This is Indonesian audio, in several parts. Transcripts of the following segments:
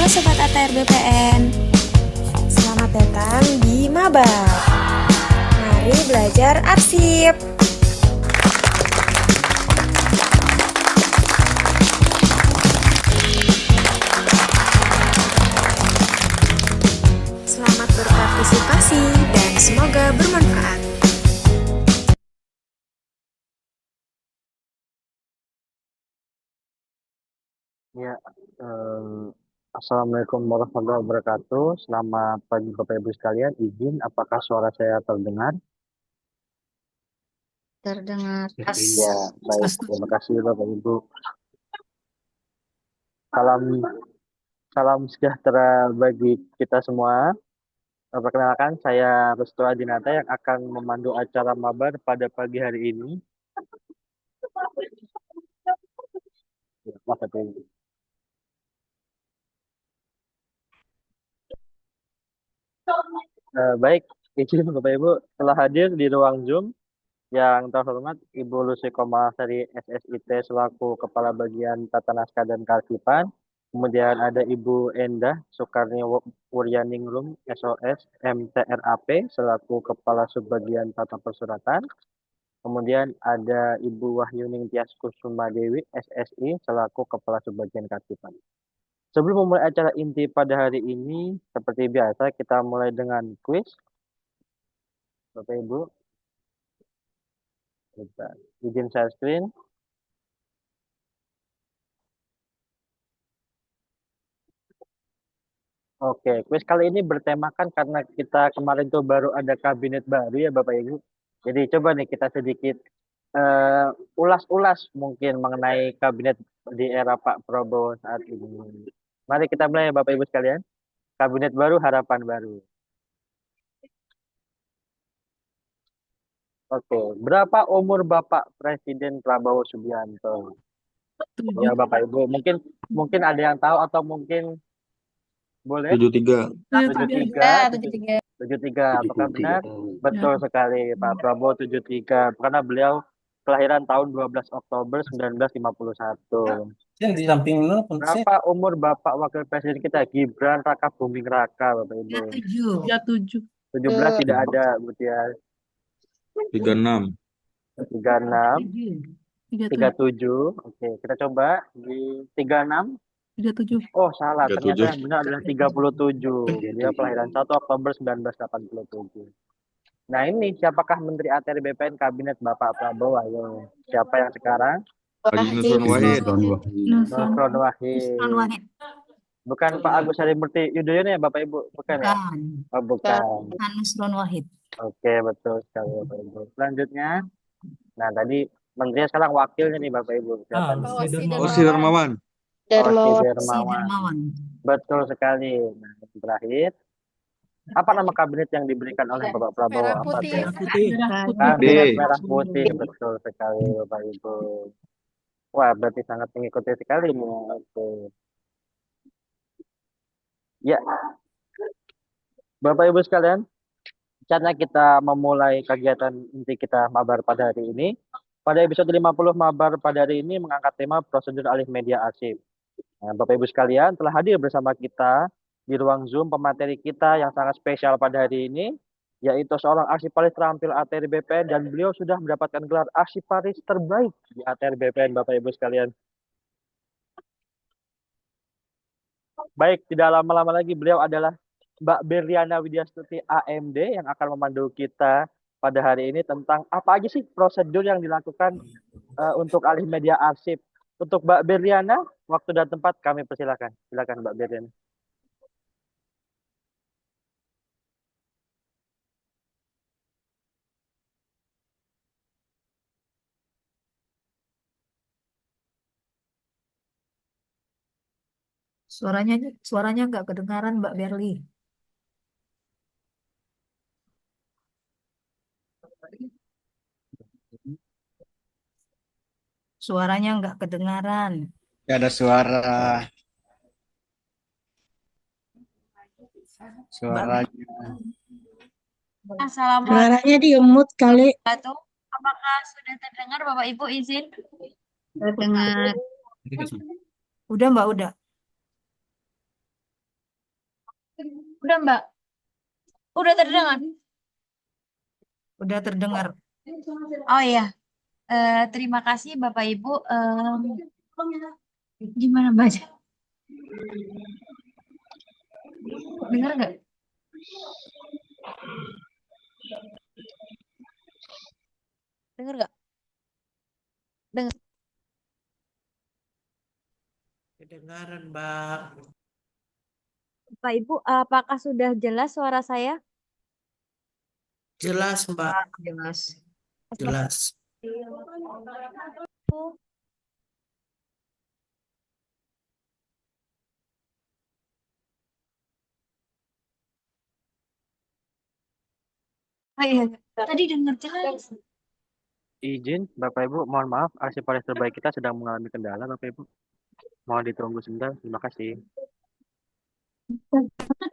Sobat ATR BPN, selamat datang di Mabar. Mari belajar arsip. Selamat berpartisipasi dan semoga bermanfaat. Ya, Assalamualaikum warahmatullahi wabarakatuh. Selamat pagi Bapak Ibu sekalian. Izin, apakah suara saya terdengar? Terdengar. Ya, baik. Terima kasih Bapak Ibu. Salam salam sejahtera bagi kita semua. Perkenalkan, saya Restu Adinata yang akan memandu acara Mabar pada pagi hari ini. Ya, Bapak Ibu. Baik, izin Bapak Ibu telah hadir di ruang Zoom. Yang terhormat Ibu Lucy Komalasari SSIT selaku Kepala Bagian Tata Naskah dan Kearsipan. Kemudian ada Ibu Endah Soekarni Wuryaningrum SOS MTRAP selaku Kepala Subbagian Tata Persuratan. Kemudian ada Ibu Wahyuning Tias Kusuma Dewi SSI selaku Kepala Subbagian Kearsipan. Sebelum memulai acara inti pada hari ini, seperti biasa kita mulai dengan kuis. Bapak Ibu, kita izin share screen. Oke, kuis kali ini bertemakan karena kita kemarin tuh baru ada kabinet baru ya Bapak Ibu. Jadi coba nih kita sedikit ulas-ulas mungkin mengenai kabinet di era Pak Prabowo saat ini. Mari kita mulai ya Bapak Ibu sekalian. Kabinet baru, harapan baru. Oke, berapa umur Bapak Presiden Prabowo Subianto? Ya Bapak Ibu, mungkin mungkin ada yang tahu atau mungkin boleh 73. 73, 73. 73. Apakah 73 benar? tahun. Betul sekali, Pak Prabowo 73. Karena beliau kelahiran tahun 12 Oktober 1951. Yang di samping lu Berapa umur Bapak Wakil Presiden kita? Gibran Raka Buming Raka, Bapak Ibu. 7. 17 tidak ada, berarti ya. 36. 36, 37. Oke, kita coba di 36. 37. Oh, salah. Ternyata 37. yang benar adalah 37. Beliau kelahiran 1 Oktober 1987. Nah ini siapakah Menteri ATR BPN Kabinet Bapak Prabowo? Ayo, siapa yang sekarang? Haji Nusron Wahid. Nusron Wahid. Bukan Pak Agus Harimurti Yudhoyono ya Bapak Ibu? Bukan ya? Oh, bukan. Nusron Wahid. Oke, betul sekali Bapak Ibu. Selanjutnya, nah tadi Menteri sekarang wakilnya nih Bapak Ibu. Siapa nih? Oh, si Darmawan. Oh, si Darmawan. Betul sekali. Nah, yang terakhir, apa nama kabinet yang diberikan oleh Bapak Prabowo? Apa tuh? Kabinet merah putih, betul sekali Bapak Ibu. Wah, berarti sangat mengikuti sekali nih. Oke. Ya, Bapak Ibu sekalian, caranya kita memulai kegiatan inti kita Mabar pada hari ini. Pada episode 50 Mabar pada hari ini mengangkat tema prosedur alih media arsip. Nah, Bapak Ibu sekalian telah hadir bersama kita di ruang Zoom pemateri kita yang sangat spesial pada hari ini, yaitu seorang arsiparis terampil ATR BPN dan beliau sudah mendapatkan gelar arsiparis terbaik di ATR BPN Bapak Ibu sekalian. Baik, tidak lama-lama lagi beliau adalah Mbak Berliana Widyastuti AMD yang akan memandu kita pada hari ini tentang apa aja sih prosedur yang dilakukan untuk alih media arsip. Untuk Mbak Berliana, waktu dan tempat kami persilakan. Silakan Mbak Berliana. Suaranya nggak kedengaran Mbak Berli. Suaranya nggak kedengaran. Gak ada suara. Suaranya. Assalamualaikum Suaranya di mute kali. warahmatullahi. Apakah sudah terdengar Bapak Ibu izin? Terdengar. Udah Mbak, udah. Udah Mbak, udah terdengar. Udah terdengar. Oh iya, terima kasih Bapak Ibu. Gimana baca? Dengar nggak? Dengar nggak? Dengar. Kedengaran, Mbak. Bapak Ibu, apakah sudah jelas suara saya? Jelas, Mbak. Jelas. Jelas. Oh iya, tadi dengar jelas. Izin, Bapak Ibu, mohon maaf, aksi paling terbaik kita sedang mengalami kendala, Bapak Ibu. Mohon ditunggu sebentar, terima kasih.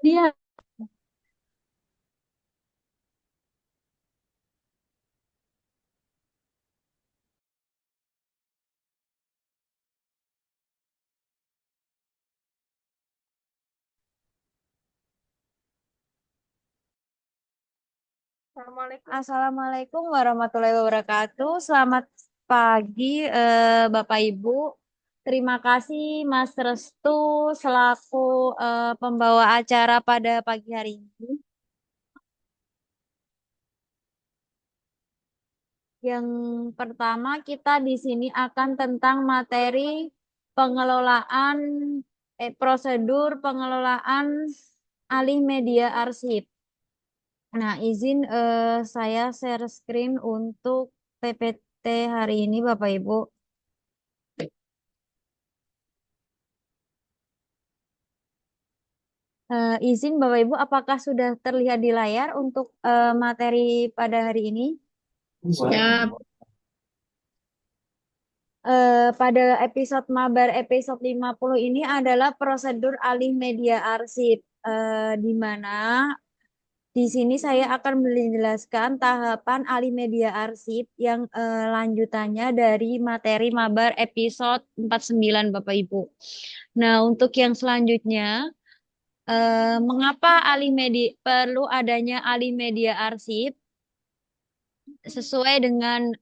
Dia. Assalamualaikum warahmatullahi wabarakatuh. Selamat pagi, Bapak Ibu. Terima kasih Mas Restu selaku pembawa acara pada pagi hari ini. Yang pertama kita di sini akan tentang materi pengelolaan prosedur pengelolaan alih media arsip. Nah, izin saya share screen untuk PPT hari ini, Bapak Ibu. Izin Bapak Ibu, apakah sudah terlihat di layar untuk materi pada hari ini? Siap. Pada episode Mabar episode 50 ini adalah prosedur alih media arsip, di mana di sini saya akan menjelaskan tahapan alih media arsip yang lanjutannya dari materi Mabar episode 49 Bapak Ibu. Nah, untuk yang selanjutnya, mengapa perlu adanya alih media arsip? Sesuai dengan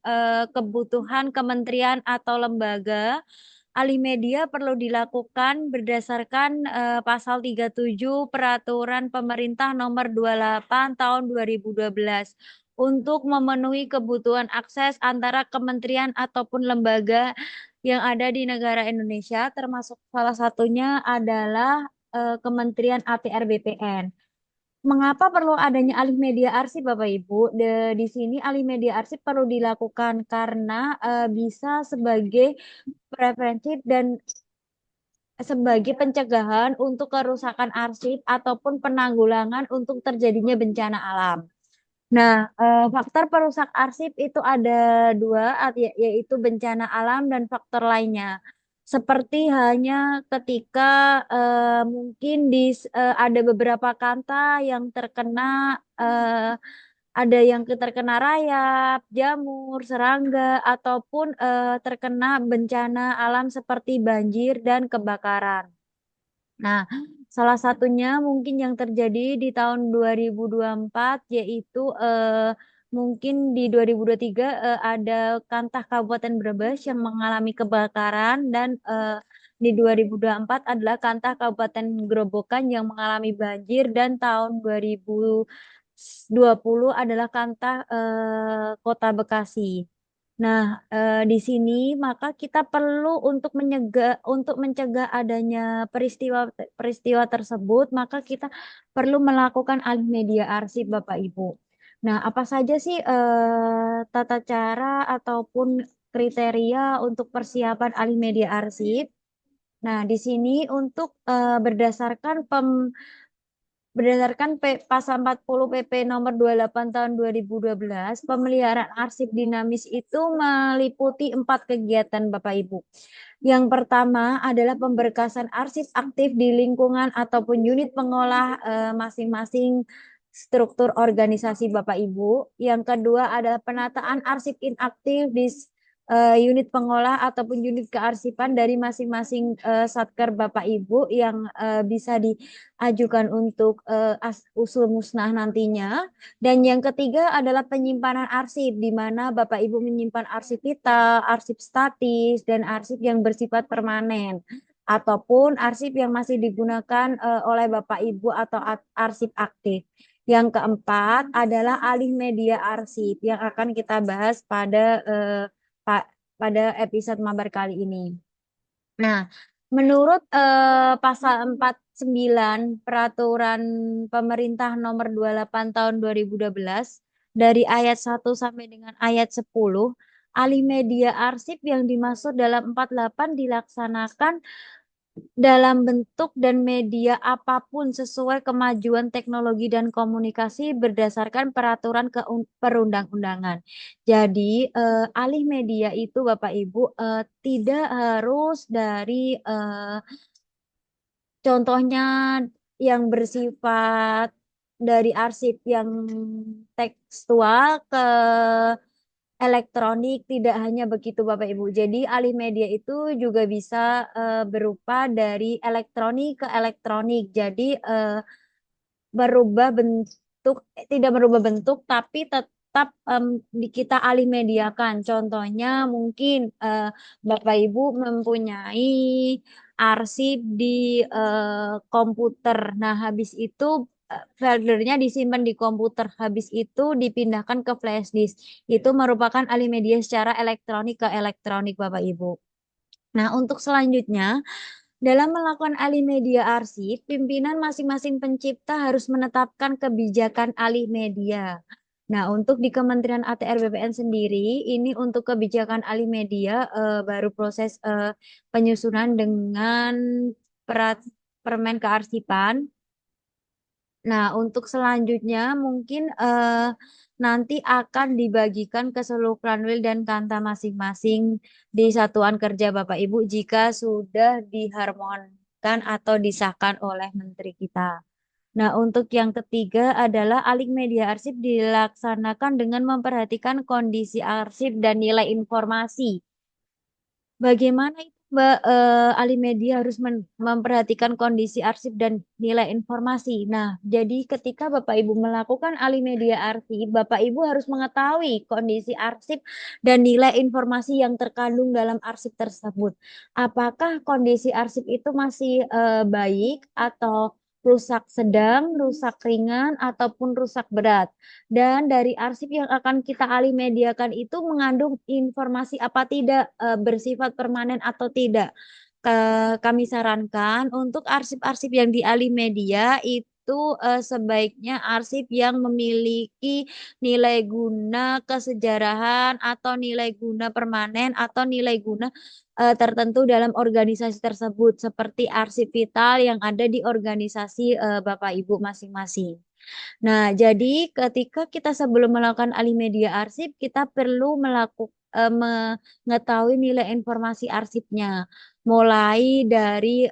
kebutuhan kementerian atau lembaga, alih media perlu dilakukan berdasarkan pasal 37 Peraturan Pemerintah Nomor 28 Tahun 2012 untuk memenuhi kebutuhan akses antara kementerian ataupun lembaga yang ada di negara Indonesia, termasuk salah satunya adalah Kementerian APR BPN. Mengapa perlu adanya alih media arsip, Bapak Ibu? Di sini alih media arsip perlu dilakukan karena bisa sebagai preventif dan sebagai pencegahan untuk kerusakan arsip ataupun penanggulangan untuk terjadinya bencana alam. Nah, faktor perusak arsip itu ada dua, yaitu bencana alam dan faktor lainnya. Seperti hanya ketika mungkin ada beberapa kanta yang terkena, ada yang terkena rayap, jamur, serangga, ataupun terkena bencana alam seperti banjir dan kebakaran. Nah, salah satunya mungkin yang terjadi di tahun 2024 yaitu mungkin di 2023 ada Kantah Kabupaten Brebes yang mengalami kebakaran dan di 2024 adalah Kantah Kabupaten Grobogan yang mengalami banjir dan tahun 2020 adalah Kantah Kota Bekasi. Nah, di sini maka kita perlu untuk mencegah adanya peristiwa tersebut, maka kita perlu melakukan alih media arsip, Bapak Ibu. Nah, apa saja sih tata cara ataupun kriteria untuk persiapan alih media arsip? Nah, di sini untuk berdasarkan pasal 40 PP nomor 28 tahun 2012, pemeliharaan arsip dinamis itu meliputi 4 kegiatan Bapak Ibu. Yang pertama adalah pemberkasan arsip aktif di lingkungan ataupun unit pengolah masing-masing struktur organisasi Bapak Ibu. Yang kedua adalah penataan arsip inaktif di unit pengolah ataupun unit kearsipan dari masing-masing satker Bapak Ibu yang bisa diajukan untuk usul musnah nantinya. Dan yang ketiga adalah penyimpanan arsip, di mana Bapak Ibu menyimpan arsip vital, arsip statis, dan arsip yang bersifat permanen ataupun arsip yang masih digunakan oleh Bapak Ibu atau arsip aktif. Yang keempat adalah alih media arsip yang akan kita bahas pada episode mabar kali ini. Nah, menurut pasal 49 Peraturan Pemerintah Nomor 28 Tahun 2012 dari ayat 1 sampai dengan ayat 10, alih media arsip yang dimaksud dalam 48 dilaksanakan dalam bentuk dan media apapun sesuai kemajuan teknologi dan komunikasi berdasarkan peraturan perundang-undangan. Jadi, alih media itu Bapak Ibu tidak harus dari contohnya yang bersifat dari arsip yang tekstual ke elektronik, tidak hanya begitu Bapak Ibu. Jadi alih media itu juga bisa berupa dari elektronik ke elektronik. Jadi berubah bentuk, tidak merubah bentuk, tapi tetap kita alih mediakan. Contohnya mungkin Bapak Ibu mempunyai arsip di komputer. Nah, habis itu foldernya disimpan di komputer, habis itu dipindahkan ke flash disk. Itu merupakan alih media secara elektronik ke elektronik, Bapak Ibu. Nah, untuk selanjutnya, dalam melakukan alih media arsip, pimpinan masing-masing pencipta harus menetapkan kebijakan alih media. Nah, untuk di Kementerian ATR BPN sendiri, ini untuk kebijakan alih media baru proses penyusunan dengan Permen Kearsipan. Nah, untuk selanjutnya mungkin nanti akan dibagikan ke seluruh Planwil dan Kanta masing-masing di satuan kerja Bapak Ibu jika sudah diharmonkan atau disahkan oleh Menteri kita. Nah, untuk yang ketiga adalah alih media arsip dilaksanakan dengan memperhatikan kondisi arsip dan nilai informasi. Bagaimana itu Mbak alih media harus memperhatikan kondisi arsip dan nilai informasi. Nah, jadi ketika Bapak Ibu melakukan alih media arsip, Bapak Ibu harus mengetahui kondisi arsip dan nilai informasi yang terkandung dalam arsip tersebut. Apakah kondisi arsip itu masih baik atau rusak sedang, rusak ringan, ataupun rusak berat. Dan dari arsip yang akan kita alih mediakan itu mengandung informasi apa tidak, bersifat permanen atau tidak. Kami sarankan untuk arsip-arsip yang dialih media itu sebaiknya arsip yang memiliki nilai guna kesejarahan atau nilai guna permanen atau nilai guna tertentu dalam organisasi tersebut seperti arsip vital yang ada di organisasi Bapak Ibu masing-masing. Nah, jadi ketika kita sebelum melakukan alih media arsip, kita perlu mengetahui nilai informasi arsipnya, mulai dari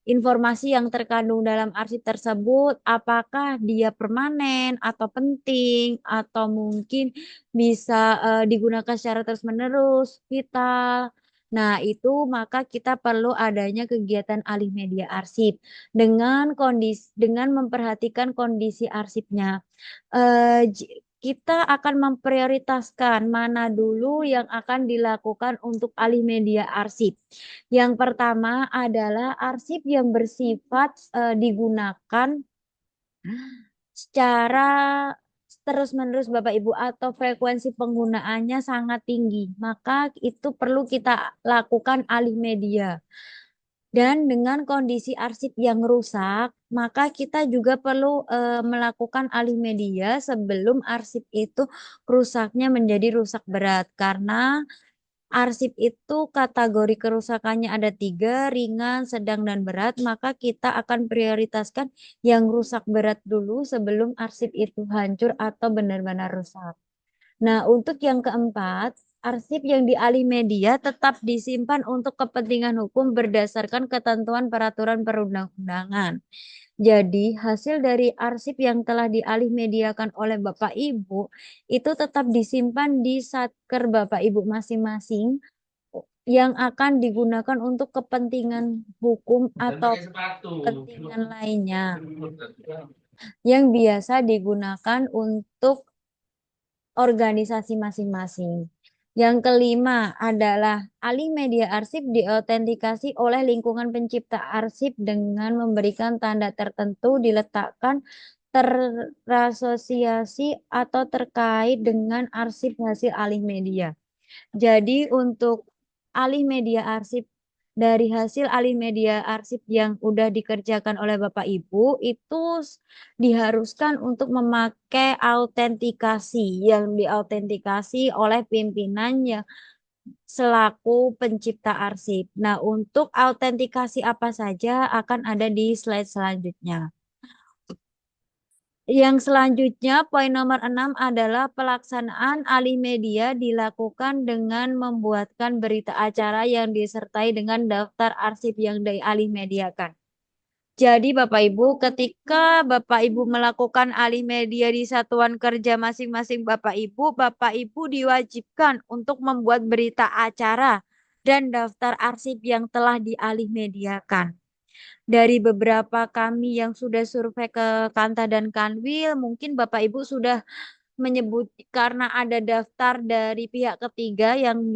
informasi yang terkandung dalam arsip tersebut, apakah dia permanen atau penting, atau mungkin bisa digunakan secara terus-menerus, vital. Nah, itu maka kita perlu adanya kegiatan alih media arsip dengan memperhatikan kondisi arsipnya. Kita akan memprioritaskan mana dulu yang akan dilakukan untuk alih media arsip. Yang pertama adalah arsip yang bersifat digunakan secara terus-menerus Bapak Ibu atau frekuensi penggunaannya sangat tinggi, maka itu perlu kita lakukan alih media. Dan dengan kondisi arsip yang rusak, maka kita juga perlu melakukan alih media sebelum arsip itu rusaknya menjadi rusak berat. Karena arsip itu kategori kerusakannya ada 3, ringan, sedang, dan berat. Maka kita akan prioritaskan yang rusak berat dulu sebelum arsip itu hancur atau benar-benar rusak. Nah, untuk yang keempat, arsip yang dialih media tetap disimpan untuk kepentingan hukum berdasarkan ketentuan peraturan perundang-undangan. Jadi, hasil dari arsip yang telah dialih mediakan oleh Bapak Ibu itu tetap disimpan di satker Bapak Ibu masing-masing yang akan digunakan untuk kepentingan hukum atau kepentingan lainnya yang biasa digunakan untuk organisasi masing-masing. Yang kelima adalah alih media arsip diautentikasi oleh lingkungan pencipta arsip dengan memberikan tanda tertentu diletakkan terasosiasi atau terkait dengan arsip hasil alih media. Jadi untuk alih media arsip dari hasil alih media arsip yang udah dikerjakan oleh Bapak Ibu itu diharuskan untuk memakai autentikasi yang diautentikasi oleh pimpinannya selaku pencipta arsip. Nah, untuk autentikasi apa saja akan ada di slide selanjutnya. Yang selanjutnya, poin nomor 6 adalah pelaksanaan alih media dilakukan dengan membuatkan berita acara yang disertai dengan daftar arsip yang dialih mediakan. Jadi Bapak Ibu, ketika Bapak Ibu melakukan alih media di satuan kerja masing-masing Bapak Ibu diwajibkan untuk membuat berita acara dan daftar arsip yang telah dialih mediakan. Dari beberapa kami yang sudah survei ke Kanta dan Kanwil, mungkin Bapak Ibu sudah menyebut karena ada daftar dari pihak ketiga yang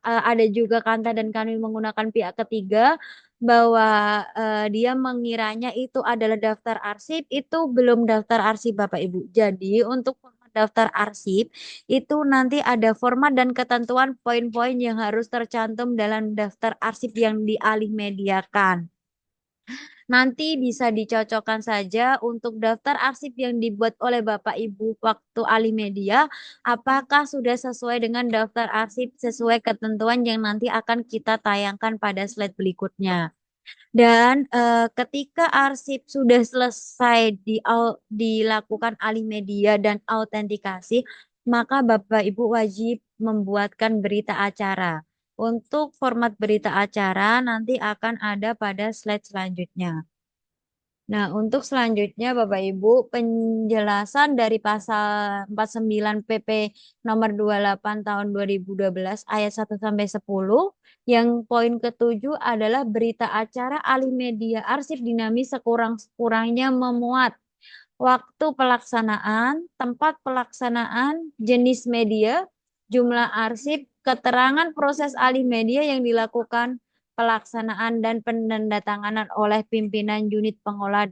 ada juga Kanta dan Kanwil menggunakan pihak ketiga bahwa dia mengiranya itu adalah daftar arsip, itu belum daftar arsip Bapak Ibu. Jadi untuk format daftar arsip itu nanti ada format dan ketentuan poin-poin yang harus tercantum dalam daftar arsip yang dialih mediakan. Nanti bisa dicocokkan saja untuk daftar arsip yang dibuat oleh Bapak Ibu waktu alih media, apakah sudah sesuai dengan daftar arsip sesuai ketentuan yang nanti akan kita tayangkan pada slide berikutnya. Dan ketika arsip sudah selesai dilakukan alih media dan autentikasi, maka Bapak Ibu wajib membuatkan berita acara. Untuk format berita acara nanti akan ada pada slide selanjutnya. Nah, untuk selanjutnya Bapak Ibu, penjelasan dari pasal 49 PP nomor 28 tahun 2012 ayat 1 sampai 10 yang poin ketujuh adalah berita acara alih media arsip dinamis sekurang-kurangnya memuat waktu pelaksanaan, tempat pelaksanaan, jenis media, jumlah arsip, keterangan proses alih media yang dilakukan, pelaksanaan dan penandatanganan oleh pimpinan unit pengolah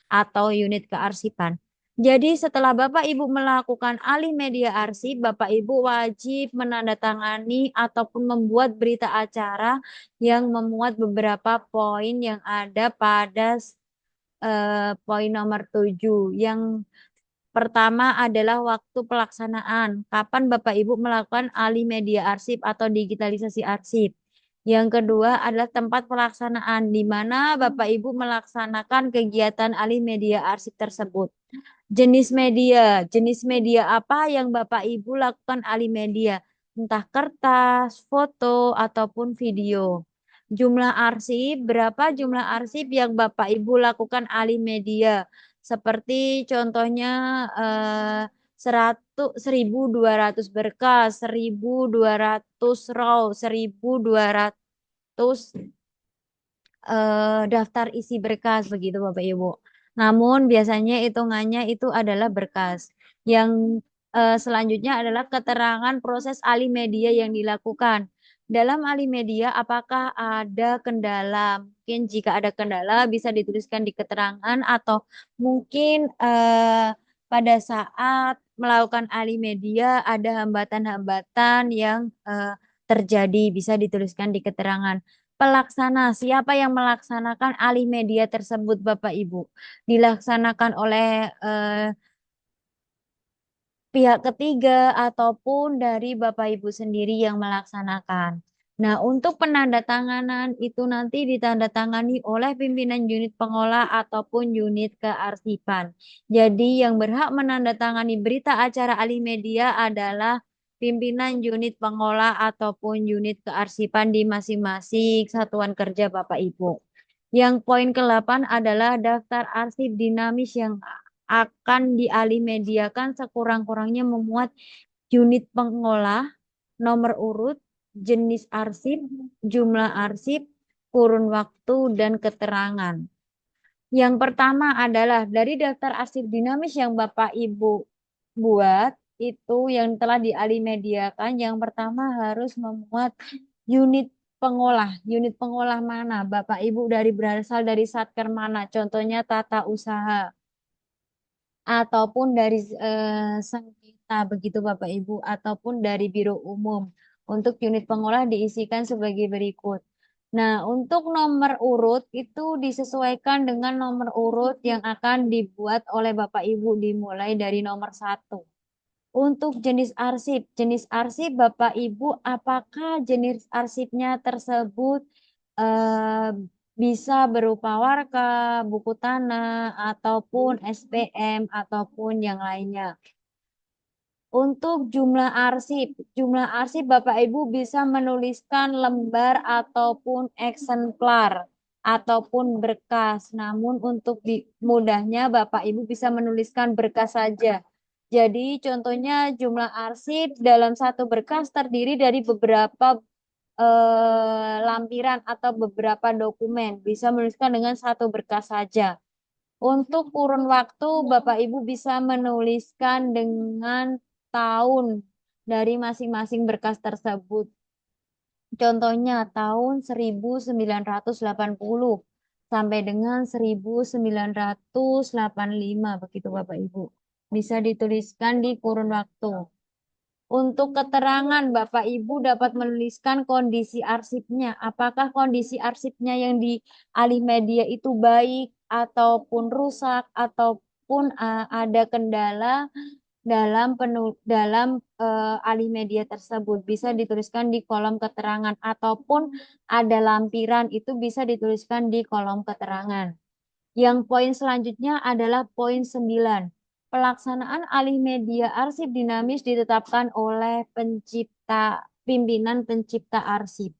atau unit kearsipan. Jadi setelah Bapak Ibu melakukan alih media arsip, Bapak Ibu wajib menandatangani ataupun membuat berita acara yang memuat beberapa poin yang ada pada poin nomor 7. Yang pertama adalah waktu pelaksanaan. Kapan Bapak Ibu melakukan alih media arsip atau digitalisasi arsip. Yang kedua adalah tempat pelaksanaan, di mana Bapak Ibu melaksanakan kegiatan alih media arsip tersebut. Jenis media apa yang Bapak Ibu lakukan alih media, entah kertas, foto, ataupun video. Jumlah arsip, berapa jumlah arsip yang Bapak Ibu lakukan alih media, seperti contohnya 1.200 berkas, 1.200 row, 1.200 daftar isi berkas begitu Bapak Ibu. Namun biasanya hitungannya itu adalah berkas. Yang selanjutnya adalah keterangan proses alih media yang dilakukan. Dalam alih media apakah ada kendala? Mungkin jika ada kendala bisa dituliskan di keterangan atau mungkin pada saat melakukan alih media ada hambatan-hambatan yang terjadi bisa dituliskan di keterangan. Pelaksana, siapa yang melaksanakan alih media tersebut Bapak Ibu? Dilaksanakan oleh pihak ketiga ataupun dari Bapak Ibu sendiri yang melaksanakan. Nah, untuk penandatanganan itu nanti ditandatangani oleh pimpinan unit pengolah ataupun unit kearsipan. Jadi yang berhak menandatangani berita acara alih media adalah pimpinan unit pengolah ataupun unit kearsipan di masing-masing satuan kerja Bapak Ibu. Yang poin ke-8 adalah daftar arsip dinamis yang akan dialimediakan sekurang-kurangnya memuat unit pengolah, nomor urut, jenis arsip, jumlah arsip, kurun waktu, dan keterangan. Yang pertama adalah dari daftar arsip dinamis yang Bapak Ibu buat, itu yang telah dialimediakan, yang pertama harus memuat unit pengolah. Unit pengolah mana? Bapak Ibu berasal dari satker mana? Contohnya tata usaha ataupun dari sengketa begitu Bapak Ibu, ataupun dari biro umum. Untuk unit pengolah diisikan sebagai berikut. Nah, untuk nomor urut itu disesuaikan dengan nomor urut yang akan dibuat oleh Bapak Ibu dimulai dari nomor 1. Untuk jenis arsip Bapak Ibu, apakah jenis arsipnya tersebut eh, bisa berupa warka, buku tanah, ataupun SPM, ataupun yang lainnya. Untuk jumlah arsip Bapak Ibu bisa menuliskan lembar ataupun eksemplar ataupun berkas. Namun untuk mudahnya Bapak Ibu bisa menuliskan berkas saja. Jadi contohnya jumlah arsip dalam satu berkas terdiri dari beberapa lampiran atau beberapa dokumen. Bisa menuliskan dengan satu berkas saja. Untuk kurun waktu, Bapak Ibu bisa menuliskan dengan tahun dari masing-masing berkas tersebut. Contohnya tahun 1980 sampai dengan 1985, begitu Bapak Ibu. Bisa dituliskan di kurun waktu. Untuk keterangan, Bapak Ibu dapat menuliskan kondisi arsipnya. Apakah kondisi arsipnya yang di alih media itu baik ataupun rusak ataupun ada kendala dalam alih media tersebut, bisa dituliskan di kolom keterangan, ataupun ada lampiran itu bisa dituliskan di kolom keterangan. Yang poin selanjutnya adalah poin 9. Pelaksanaan alih media arsip dinamis ditetapkan oleh pimpinan pencipta arsip.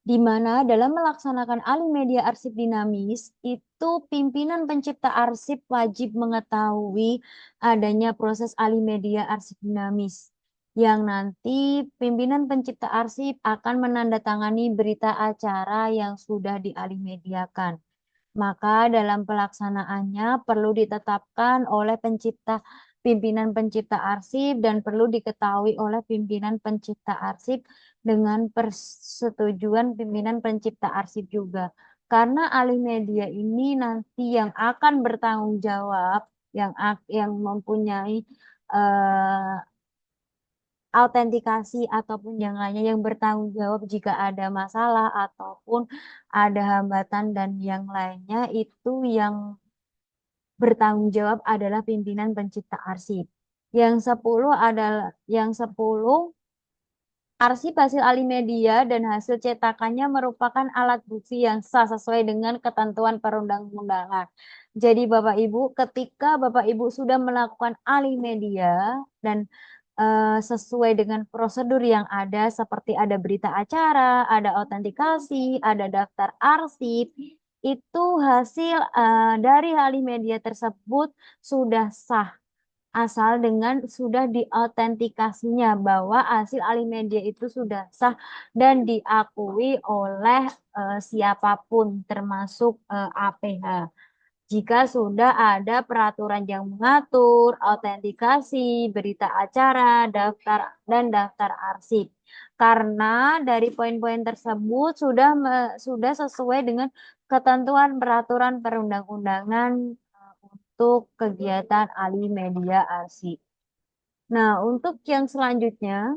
Di mana dalam melaksanakan alih media arsip dinamis, itu pimpinan pencipta arsip wajib mengetahui adanya proses alih media arsip dinamis. Yang nanti pimpinan pencipta arsip akan menandatangani berita acara yang sudah dialih mediakan. Maka dalam pelaksanaannya perlu ditetapkan oleh pimpinan pencipta arsip dan perlu diketahui oleh pimpinan pencipta arsip dengan persetujuan pimpinan pencipta arsip juga. Karena alih media ini nanti yang akan bertanggung jawab, yang mempunyai eh, autentikasi ataupun yang lainnya, yang bertanggung jawab jika ada masalah ataupun ada hambatan dan yang lainnya, itu yang bertanggung jawab adalah pimpinan pencipta arsip. Yang 10 arsip hasil alih media dan hasil cetakannya merupakan alat bukti yang sah sesuai dengan ketentuan perundang-undangan. Jadi Bapak Ibu, ketika Bapak Ibu sudah melakukan alih media dan sesuai dengan prosedur yang ada, seperti ada berita acara, ada autentikasi, ada daftar arsip, itu hasil dari alih media tersebut sudah sah, asal dengan sudah diautentikasinya bahwa hasil alih media itu sudah sah dan diakui oleh siapapun termasuk APH. Jika sudah ada peraturan yang mengatur autentikasi, berita acara, daftar arsip. Karena dari poin-poin tersebut sudah sesuai dengan ketentuan peraturan perundang-undangan untuk kegiatan alih media arsip. Nah, untuk yang selanjutnya,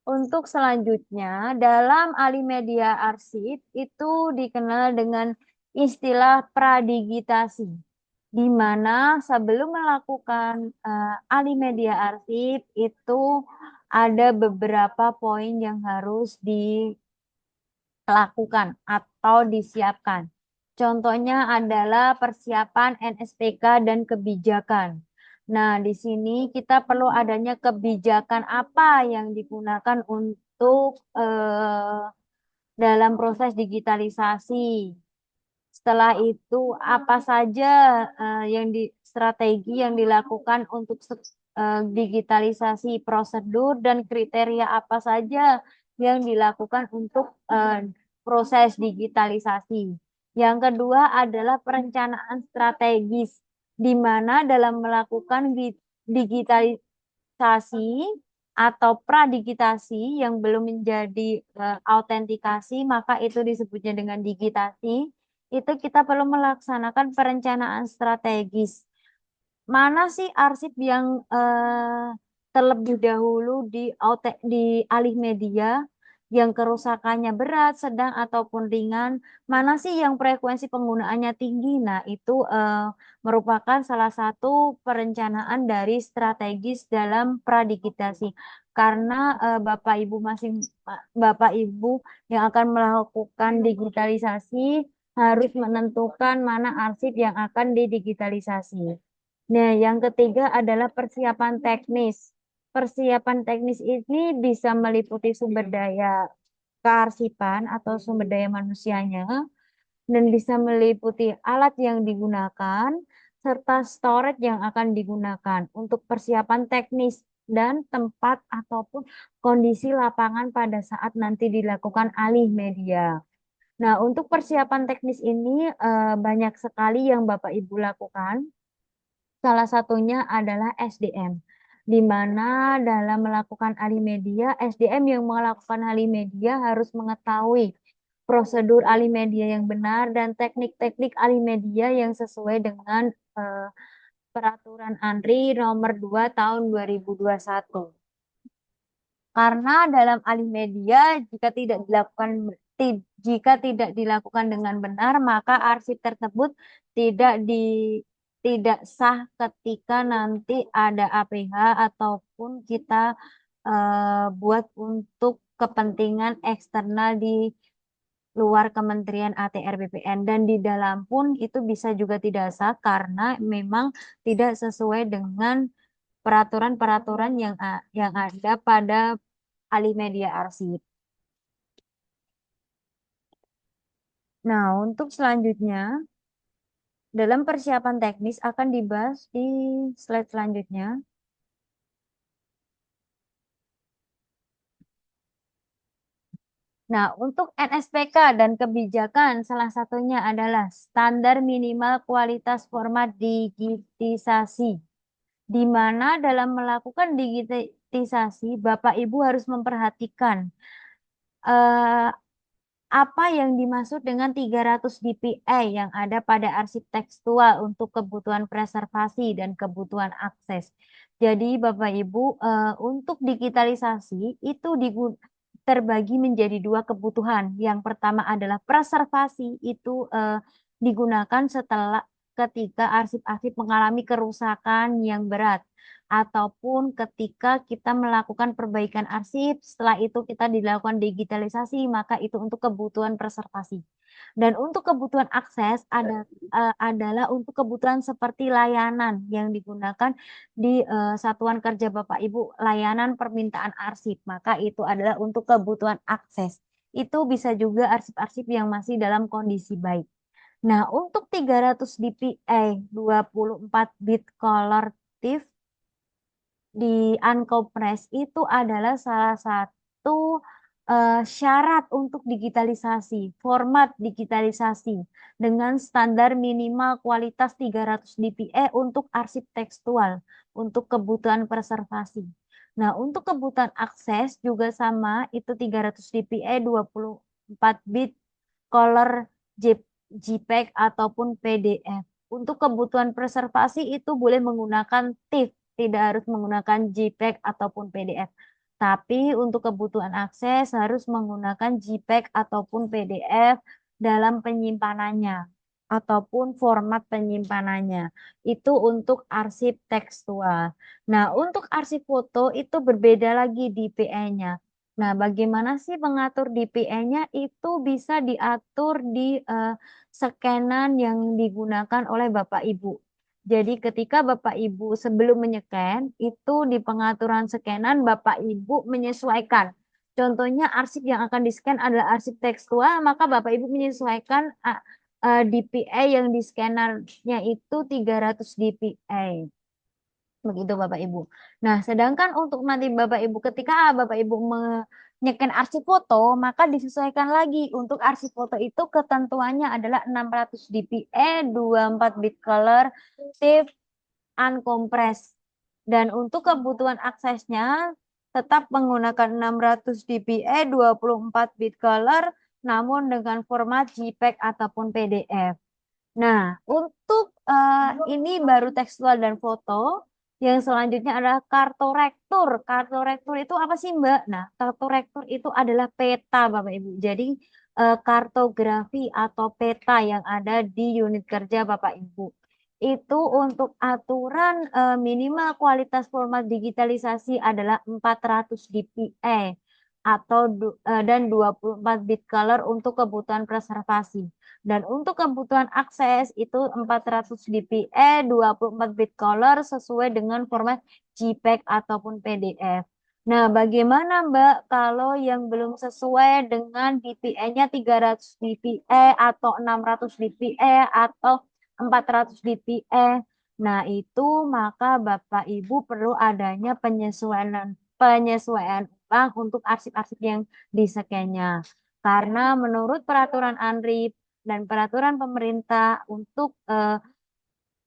untuk selanjutnya, dalam alih media arsip itu dikenal dengan istilah pradigitasi, di mana sebelum melakukan alih media arsip itu ada beberapa poin yang harus dilakukan atau disiapkan. Contohnya adalah persiapan NSPK dan kebijakan. Nah, di sini kita perlu adanya kebijakan apa yang digunakan untuk dalam proses digitalisasi. Setelah itu, apa saja yang strategi yang dilakukan untuk digitalisasi prosedur dan kriteria apa saja yang dilakukan untuk proses digitalisasi. Yang kedua adalah perencanaan strategis, di mana dalam melakukan digitalisasi atau pradigitasi yang belum menjadi autentikasi, maka itu disebutnya dengan digitasi. Itu kita perlu melaksanakan perencanaan strategis. Mana sih arsip yang terlebih dahulu di alih media yang kerusakannya berat, sedang ataupun ringan? Mana sih yang frekuensi penggunaannya tinggi? Nah, itu merupakan salah satu perencanaan dari strategis dalam pradigitasi. Karena Bapak Ibu yang akan melakukan digitalisasi harus menentukan mana arsip yang akan didigitalisasi. Nah, yang ketiga adalah persiapan teknis. Persiapan teknis ini bisa meliputi sumber daya kearsipan atau sumber daya manusianya, dan bisa meliputi alat yang digunakan, serta storage yang akan digunakan untuk persiapan teknis dan tempat ataupun kondisi lapangan pada saat nanti dilakukan alih media. Nah, untuk persiapan teknis ini banyak sekali yang Bapak Ibu lakukan. Salah satunya adalah SDM, di mana dalam melakukan alih media, SDM yang melakukan alih media harus mengetahui prosedur alih media yang benar dan teknik-teknik alih media yang sesuai dengan Peraturan ANRI nomor 2 tahun 2021. Karena dalam alih media jika tidak dilakukan dengan benar, maka arsip tersebut tidak sah ketika nanti ada APH ataupun kita buat untuk kepentingan eksternal di luar Kementerian ATR BPN, dan di dalam pun itu bisa juga tidak sah karena memang tidak sesuai dengan peraturan-peraturan yang ada pada alih media arsip. Nah, untuk selanjutnya, dalam persiapan teknis akan dibahas di slide selanjutnya. Nah, untuk NSPK dan kebijakan, salah satunya adalah standar minimal kualitas format digitisasi, di mana dalam melakukan digitisasi, Bapak Ibu harus memperhatikan apa yang dimaksud dengan 300 dpi yang ada pada arsip tekstual untuk kebutuhan preservasi dan kebutuhan akses. Jadi Bapak Ibu, untuk digitalisasi itu terbagi menjadi dua kebutuhan. Yang pertama adalah preservasi, itu digunakan ketika arsip-arsip mengalami kerusakan yang berat, ataupun ketika kita melakukan perbaikan arsip, setelah itu kita dilakukan digitalisasi, maka itu untuk kebutuhan preservasi. Dan untuk kebutuhan akses adalah untuk kebutuhan seperti layanan yang digunakan di Satuan Kerja Bapak Ibu, layanan permintaan arsip, maka itu adalah untuk kebutuhan akses. Itu bisa juga arsip-arsip yang masih dalam kondisi baik. Nah, untuk 300 dpi 24 bit color TIFF di uncompressed itu adalah salah satu syarat untuk digitalisasi, format digitalisasi dengan standar minimal kualitas 300 dpi untuk arsip tekstual untuk kebutuhan preservasi. Nah, untuk kebutuhan akses juga sama, itu 300 dpi 24 bit color JPEG ataupun PDF. Untuk kebutuhan preservasi itu boleh menggunakan TIFF, tidak harus menggunakan JPEG ataupun PDF. Tapi untuk kebutuhan akses harus menggunakan JPEG ataupun PDF dalam penyimpanannya ataupun format penyimpanannya. Itu untuk arsip tekstual. Nah, untuk arsip foto itu berbeda lagi DPI-nya. Nah, bagaimana sih mengatur DPI-nya? Itu bisa diatur di scanan yang digunakan oleh Bapak Ibu. Jadi ketika Bapak Ibu sebelum menyeken, itu di pengaturan scanan Bapak Ibu menyesuaikan. Contohnya arsip yang akan di-scan adalah arsip tekstual, maka Bapak Ibu menyesuaikan DPI yang di scannernya itu 300 DPI. Begitu Bapak Ibu. Nah, sedangkan untuk nanti Bapak Ibu ketika Bapak Ibu menyeken arsip foto, maka disesuaikan lagi. Untuk arsip foto itu ketentuannya adalah 600 dpi, 24 bit color, TIFF, uncompressed. Dan untuk kebutuhan aksesnya tetap menggunakan 600 dpi, 24 bit color, namun dengan format JPEG ataupun PDF. Nah, untuk ini baru tekstual dan foto. Yang selanjutnya adalah kartorektur. Kartorektur itu apa sih, Mbak? Nah, kartorektur itu adalah peta, Bapak Ibu. Jadi, kartografi atau peta yang ada di unit kerja Bapak Ibu. Itu untuk aturan minimal kualitas format digitalisasi adalah 400 dpi atau dan 24 bit color untuk kebutuhan preservasi. Dan untuk kebutuhan akses itu 400 dpi, 24 bit color sesuai dengan format JPEG ataupun PDF. Nah, bagaimana Mbak kalau yang belum sesuai dengan DPI-nya 300 dpi atau 600 dpi atau 400 dpi? Nah, itu maka Bapak Ibu perlu adanya penyesuaian ulang untuk arsip-arsip yang di-scan-nya. Karena menurut peraturan ANRIP dan peraturan pemerintah untuk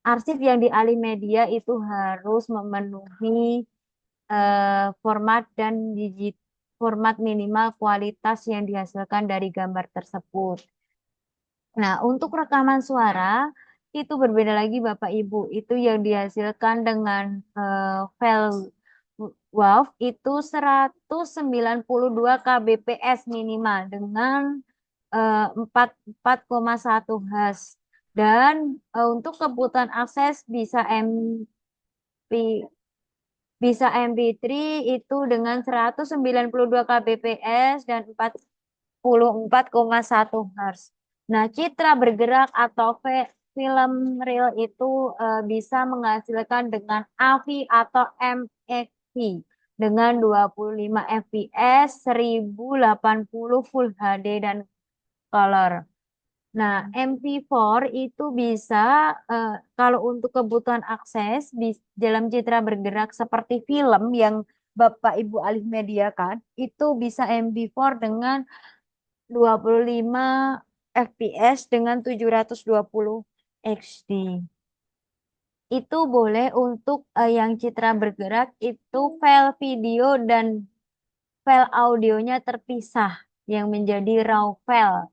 arsip yang dialih media itu harus memenuhi format dan format minimal kualitas yang dihasilkan dari gambar tersebut. Nah, untuk rekaman suara itu berbeda lagi Bapak Ibu. Itu yang dihasilkan dengan file WAV itu 192 kbps minimal dengan 4,1 Hz. Dan untuk kebutuhan akses bisa MP3 itu dengan 192 kbps dan 44,1 Hz. Nah, citra bergerak atau film reel itu bisa menghasilkan dengan AVI atau MXV dengan 25 fps, 1080 Full HD dan color. Nah, MP4 itu bisa kalau untuk kebutuhan akses di dalam citra bergerak seperti film yang Bapak Ibu alih mediakan, itu bisa MP4 dengan 25 fps dengan 720 HD. Itu boleh untuk yang citra bergerak itu file video dan file audionya terpisah yang menjadi raw file.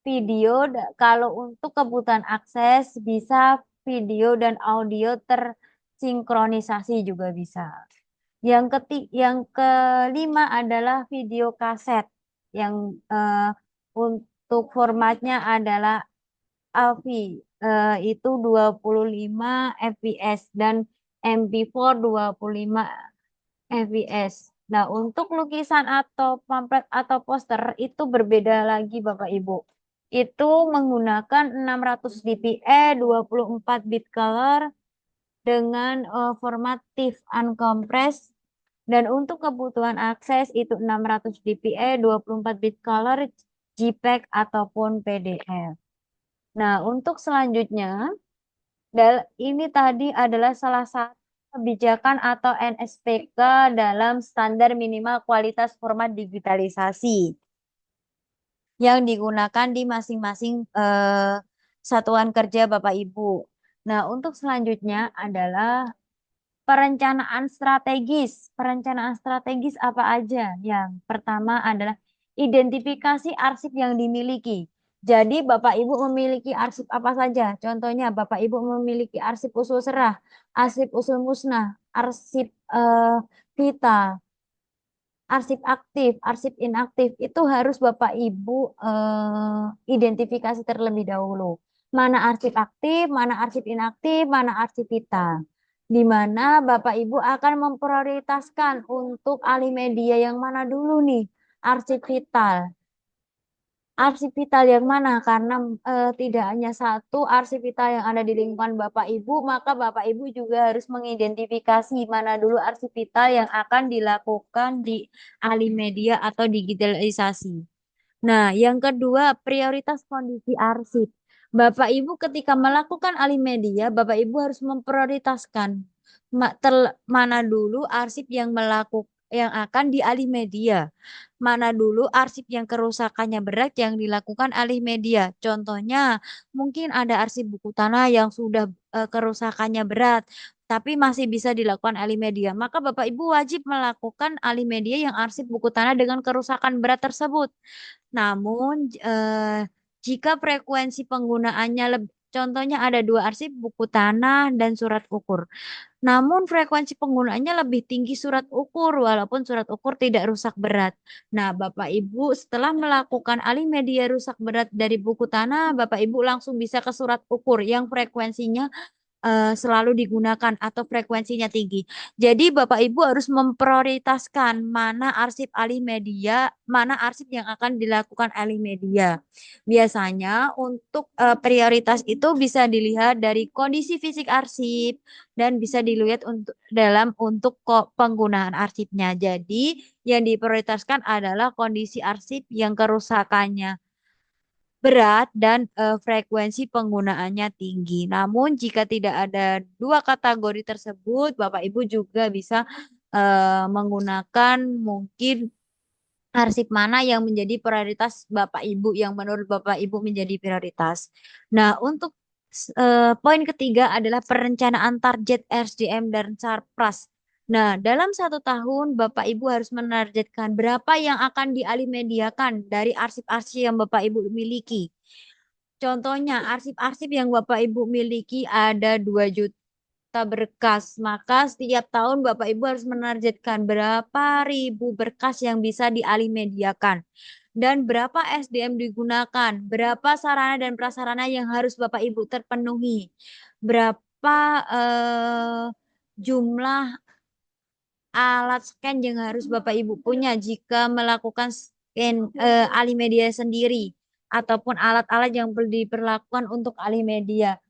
Video kalau untuk kebutuhan akses bisa video dan audio tersinkronisasi juga bisa. Yang kelima adalah video kaset yang untuk formatnya adalah AVI itu 25 fps dan MP4 25 fps. Nah, untuk lukisan atau pamflet atau poster itu berbeda lagi Bapak Ibu. Itu menggunakan 600 dpi, 24 bit color dengan format TIFF uncompressed. Dan untuk kebutuhan akses itu 600 dpi, 24 bit color, JPEG ataupun PDF. Nah, untuk selanjutnya, ini tadi adalah salah satu kebijakan atau NSPK dalam standar minimal kualitas format digitalisasi yang digunakan di masing-masing satuan kerja Bapak Ibu. Nah, untuk selanjutnya adalah perencanaan strategis. Perencanaan strategis apa aja? Yang pertama adalah identifikasi arsip yang dimiliki. Jadi Bapak Ibu memiliki arsip apa saja? Contohnya Bapak Ibu memiliki arsip usul serah, arsip usul musnah, arsip vital, arsip aktif, arsip inaktif. Itu harus Bapak Ibu identifikasi terlebih dahulu. Mana arsip aktif, mana arsip inaktif, mana arsip vital. Di mana Bapak Ibu akan memprioritaskan untuk alih media yang mana dulu nih? Arsip vital. arsip vital yang mana? Karena tidak hanya satu arsip vital yang ada di lingkungan Bapak Ibu, maka Bapak Ibu juga harus mengidentifikasi mana dulu arsip vital yang akan dilakukan di Alimedia atau digitalisasi. Nah, yang kedua, prioritas kondisi arsip. Bapak Ibu ketika melakukan Alimedia, Bapak Ibu harus memprioritaskan mana dulu arsip yang akan di Alimedia. Mana dulu arsip yang kerusakannya berat yang dilakukan Alimedia. Contohnya, mungkin ada arsip buku tanah yang sudah kerusakannya berat, tapi masih bisa dilakukan Alimedia. Maka Bapak Ibu wajib melakukan Alimedia yang arsip buku tanah dengan kerusakan berat tersebut. Namun, jika frekuensi penggunaannya contohnya ada dua arsip buku tanah dan surat ukur. Namun frekuensi penggunaannya lebih tinggi surat ukur walaupun surat ukur tidak rusak berat. Nah, Bapak Ibu setelah melakukan alih media rusak berat dari buku tanah, Bapak Ibu langsung bisa ke surat ukur yang frekuensinya selalu digunakan atau frekuensinya tinggi. Jadi Bapak Ibu harus memprioritaskan mana arsip alih media, mana arsip yang akan dilakukan alih media. Biasanya untuk prioritas itu bisa dilihat dari kondisi fisik arsip dan bisa dilihat untuk penggunaan arsipnya. Jadi yang diprioritaskan adalah kondisi arsip yang kerusakannya berat dan frekuensi penggunaannya tinggi. Namun jika tidak ada dua kategori tersebut, Bapak Ibu juga bisa menggunakan mungkin arsip mana yang menjadi prioritas Bapak Ibu, yang menurut Bapak Ibu menjadi prioritas. Nah, untuk poin ketiga adalah perencanaan target SDM dan Sarpras. Nah, dalam 1 tahun Bapak Ibu harus menargetkan berapa yang akan dialimediakan dari arsip-arsip yang Bapak Ibu miliki. Contohnya, arsip-arsip yang Bapak Ibu miliki ada 2 juta berkas, maka setiap tahun Bapak Ibu harus menargetkan berapa ribu berkas yang bisa dialimediakan dan berapa SDM digunakan, berapa sarana dan prasarana yang harus Bapak Ibu terpenuhi, berapa jumlah alat scan yang harus Bapak Ibu punya jika melakukan scan Alimedia sendiri ataupun alat-alat yang diperlakukan untuk Alimedia.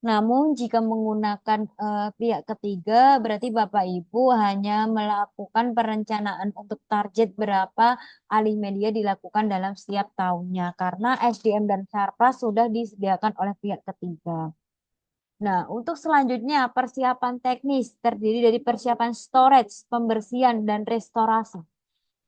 Namun jika menggunakan pihak ketiga, berarti Bapak Ibu hanya melakukan perencanaan untuk target berapa alih media dilakukan dalam setiap tahunnya, karena SDM dan Sarpras sudah disediakan oleh pihak ketiga. Nah, untuk selanjutnya persiapan teknis terdiri dari persiapan storage, pembersihan, dan restorasi.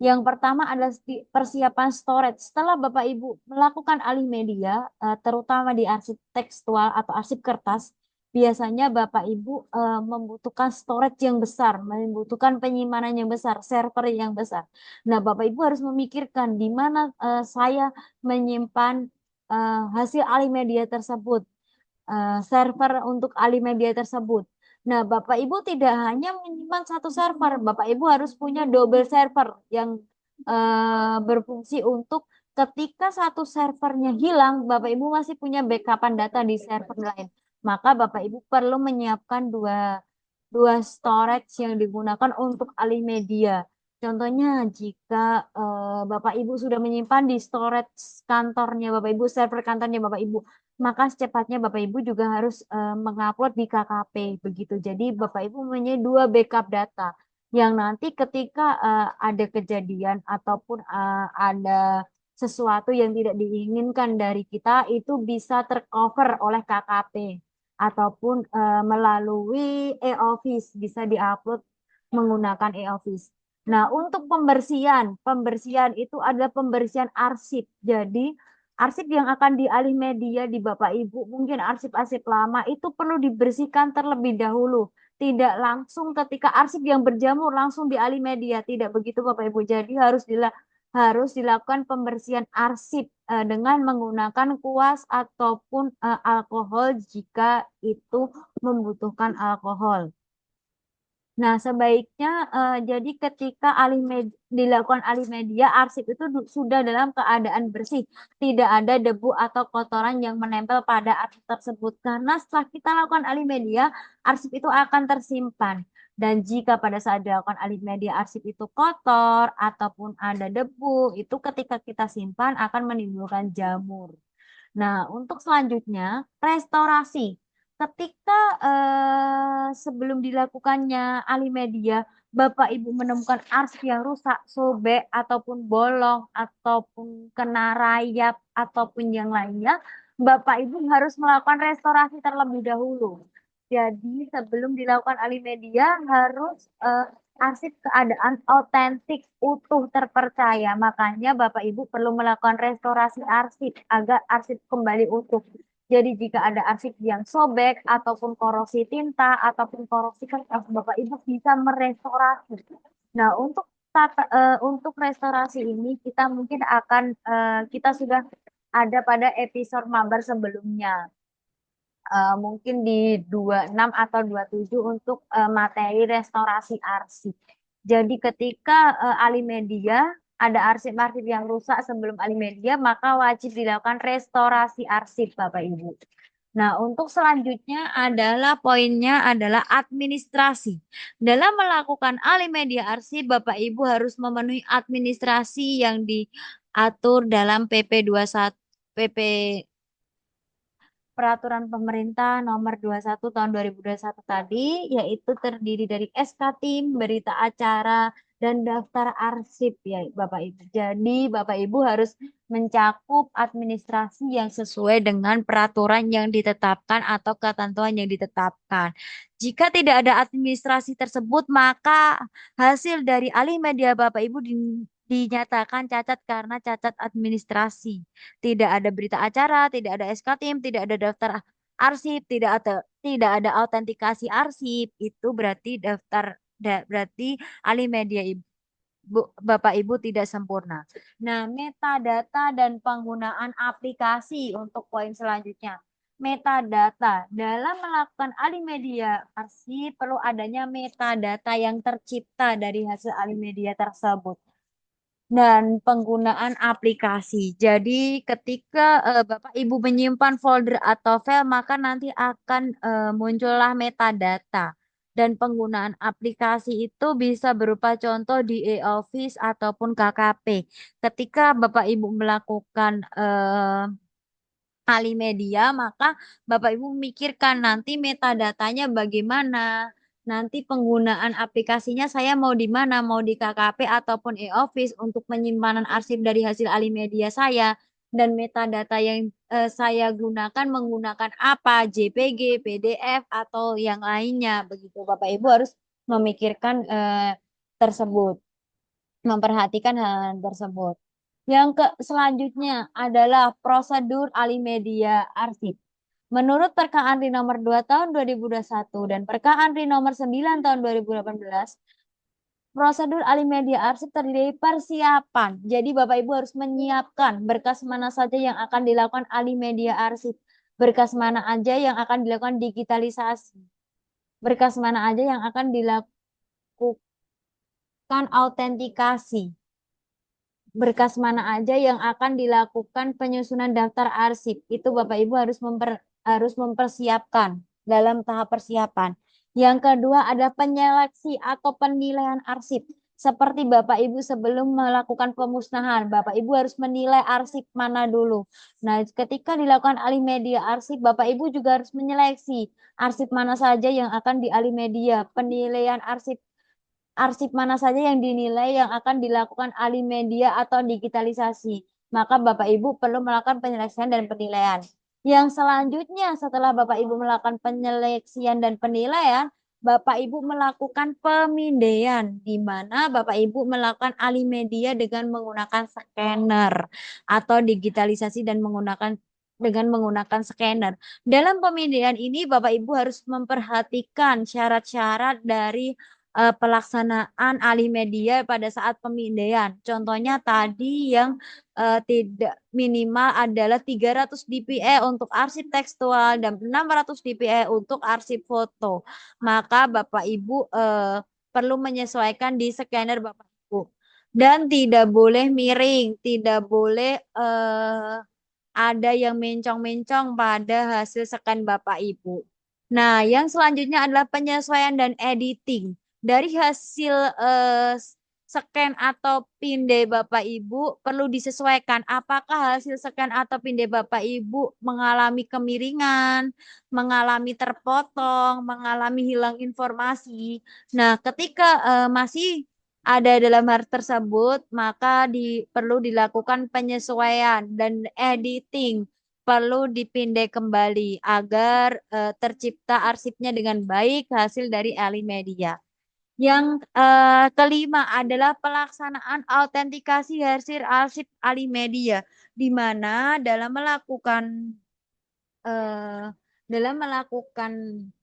Yang pertama adalah persiapan storage. Setelah Bapak Ibu melakukan alih media, terutama di arsip tekstual atau arsip kertas, biasanya Bapak Ibu membutuhkan storage yang besar, membutuhkan penyimpanan yang besar, server yang besar. Nah, Bapak Ibu harus memikirkan di mana saya menyimpan hasil alih media tersebut, server untuk alih media tersebut. Nah, Bapak Ibu tidak hanya menyimpan satu server, Bapak Ibu harus punya double server yang berfungsi untuk ketika satu servernya hilang, Bapak Ibu masih punya backupan data di server lain. Maka Bapak Ibu perlu menyiapkan dua storage yang digunakan untuk alih media. Contohnya jika Bapak Ibu sudah menyimpan di storage kantornya Bapak Ibu, server kantornya Bapak Ibu, maka secepatnya Bapak Ibu juga harus mengupload di KKP begitu. Jadi Bapak Ibu mempunyai 2 backup data yang nanti ketika ada kejadian ataupun ada sesuatu yang tidak diinginkan dari kita itu bisa tercover oleh KKP ataupun melalui e-office, bisa diupload menggunakan e-office. Nah, untuk pembersihan itu adalah pembersihan arsip. Jadi arsip yang akan dialih media di Bapak Ibu, mungkin arsip-arsip lama itu perlu dibersihkan terlebih dahulu. Tidak langsung ketika arsip yang berjamur langsung dialih media. Tidak begitu Bapak Ibu. Jadi harus dilakukan pembersihan arsip dengan menggunakan kuas ataupun alkohol jika itu membutuhkan alkohol. Nah, sebaiknya jadi ketika dilakukan alih media, arsip itu sudah dalam keadaan bersih. Tidak ada debu atau kotoran yang menempel pada arsip tersebut. Karena setelah kita lakukan alih media, arsip itu akan tersimpan. Dan jika pada saat dilakukan alih media arsip itu kotor ataupun ada debu, itu ketika kita simpan akan menimbulkan jamur. Nah, untuk selanjutnya, restorasi. Ketika sebelum dilakukannya alih media, Bapak Ibu menemukan arsip yang rusak, sobek, ataupun bolong, ataupun kena rayap, ataupun yang lainnya, Bapak Ibu harus melakukan restorasi terlebih dahulu. Jadi sebelum dilakukan alih media harus arsip keadaan otentik, utuh, terpercaya. Makanya Bapak Ibu perlu melakukan restorasi arsip agar arsip kembali utuh. Jadi jika ada arsip yang sobek ataupun korosi tinta ataupun korosi kertas, Bapak Ibu bisa merestorasi. Nah, untuk restorasi ini kita mungkin akan kita sudah ada pada episode mabar sebelumnya. Mungkin di 26 atau 27 untuk materi restorasi arsip. Jadi ketika alih media ada arsip-arsip yang rusak sebelum alih media, maka wajib dilakukan restorasi arsip, Bapak Ibu. Nah, untuk selanjutnya adalah poinnya adalah administrasi. Dalam melakukan alih media arsip, Bapak Ibu harus memenuhi administrasi yang diatur dalam PP 21 PP Peraturan Pemerintah Nomor 21 Tahun 2021 tadi, yaitu terdiri dari SK Tim, berita acara, dan daftar arsip ya Bapak Ibu. Jadi Bapak Ibu harus mencakup administrasi yang sesuai dengan peraturan yang ditetapkan atau ketentuan yang ditetapkan. Jika tidak ada administrasi tersebut, maka hasil dari alih media Bapak Ibu dinyatakan cacat karena cacat administrasi. Tidak ada berita acara, tidak ada SK Tim, tidak ada daftar arsip, tidak ada autentikasi arsip. Itu berarti berarti alih media Bapak Ibu tidak sempurna. Nah, metadata dan penggunaan aplikasi untuk poin selanjutnya. Metadata. Dalam melakukan alih media arsip perlu adanya metadata yang tercipta dari hasil alih media tersebut dan penggunaan aplikasi. Jadi ketika Bapak Ibu menyimpan folder atau file, maka nanti akan muncullah metadata. Dan penggunaan aplikasi itu bisa berupa contoh di e-office ataupun KKP. Ketika Bapak Ibu melakukan alih media, maka Bapak Ibu memikirkan nanti metadatanya bagaimana. Nanti penggunaan aplikasinya saya mau di mana, mau di KKP ataupun e-office untuk penyimpanan arsip dari hasil alih media saya. Dan metadata yang saya gunakan menggunakan apa, JPG, PDF, atau yang lainnya. Begitu Bapak Ibu harus memikirkan tersebut, memperhatikan hal tersebut. Yang selanjutnya adalah prosedur alih media arsip. Menurut Perka Andri nomor 2 tahun 2021 dan Perka Andri nomor 9 tahun 2018, prosedur alih media arsip terdiri dari persiapan. Jadi Bapak Ibu harus menyiapkan berkas mana saja yang akan dilakukan alih media arsip. Berkas mana aja yang akan dilakukan digitalisasi. Berkas mana aja yang akan dilakukan autentikasi. Berkas mana aja yang akan dilakukan penyusunan daftar arsip. Itu Bapak Ibu harus mempersiapkan dalam tahap persiapan. Yang kedua ada penyeleksi atau penilaian arsip. Seperti Bapak Ibu sebelum melakukan pemusnahan, Bapak Ibu harus menilai arsip mana dulu. Nah, ketika dilakukan alih media arsip, Bapak Ibu juga harus menyeleksi arsip mana saja yang akan dialih media. Penilaian arsip mana saja yang dinilai yang akan dilakukan alih media atau digitalisasi. Maka Bapak Ibu perlu melakukan penyeleksian dan penilaian. Yang selanjutnya setelah Bapak Ibu melakukan penyeleksian dan penilaian, Bapak Ibu melakukan pemindaian, di mana Bapak Ibu melakukan alih media dengan menggunakan scanner atau digitalisasi dan dengan menggunakan scanner. Dalam pemindaian ini Bapak Ibu harus memperhatikan syarat-syarat dari pelaksanaan alih media pada saat pemindaian. Contohnya tadi yang tidak minimal adalah 300 dpi untuk arsip tekstual dan 600 dpi untuk arsip foto. Maka Bapak Ibu perlu menyesuaikan di scanner Bapak Ibu. Dan tidak boleh miring, tidak boleh ada yang mencong-mencong pada hasil scan Bapak Ibu. Nah, yang selanjutnya adalah penyesuaian dan editing. Dari hasil scan atau pindai Bapak Ibu perlu disesuaikan apakah hasil scan atau pindai Bapak Ibu mengalami kemiringan, mengalami terpotong, mengalami hilang informasi. Nah, ketika masih ada dalam hal tersebut, maka perlu dilakukan penyesuaian dan editing, perlu dipindai kembali agar tercipta arsipnya dengan baik hasil dari Alimedia. Yang kelima adalah pelaksanaan autentikasi hasil arsip Alimedia, di mana eh, dalam melakukan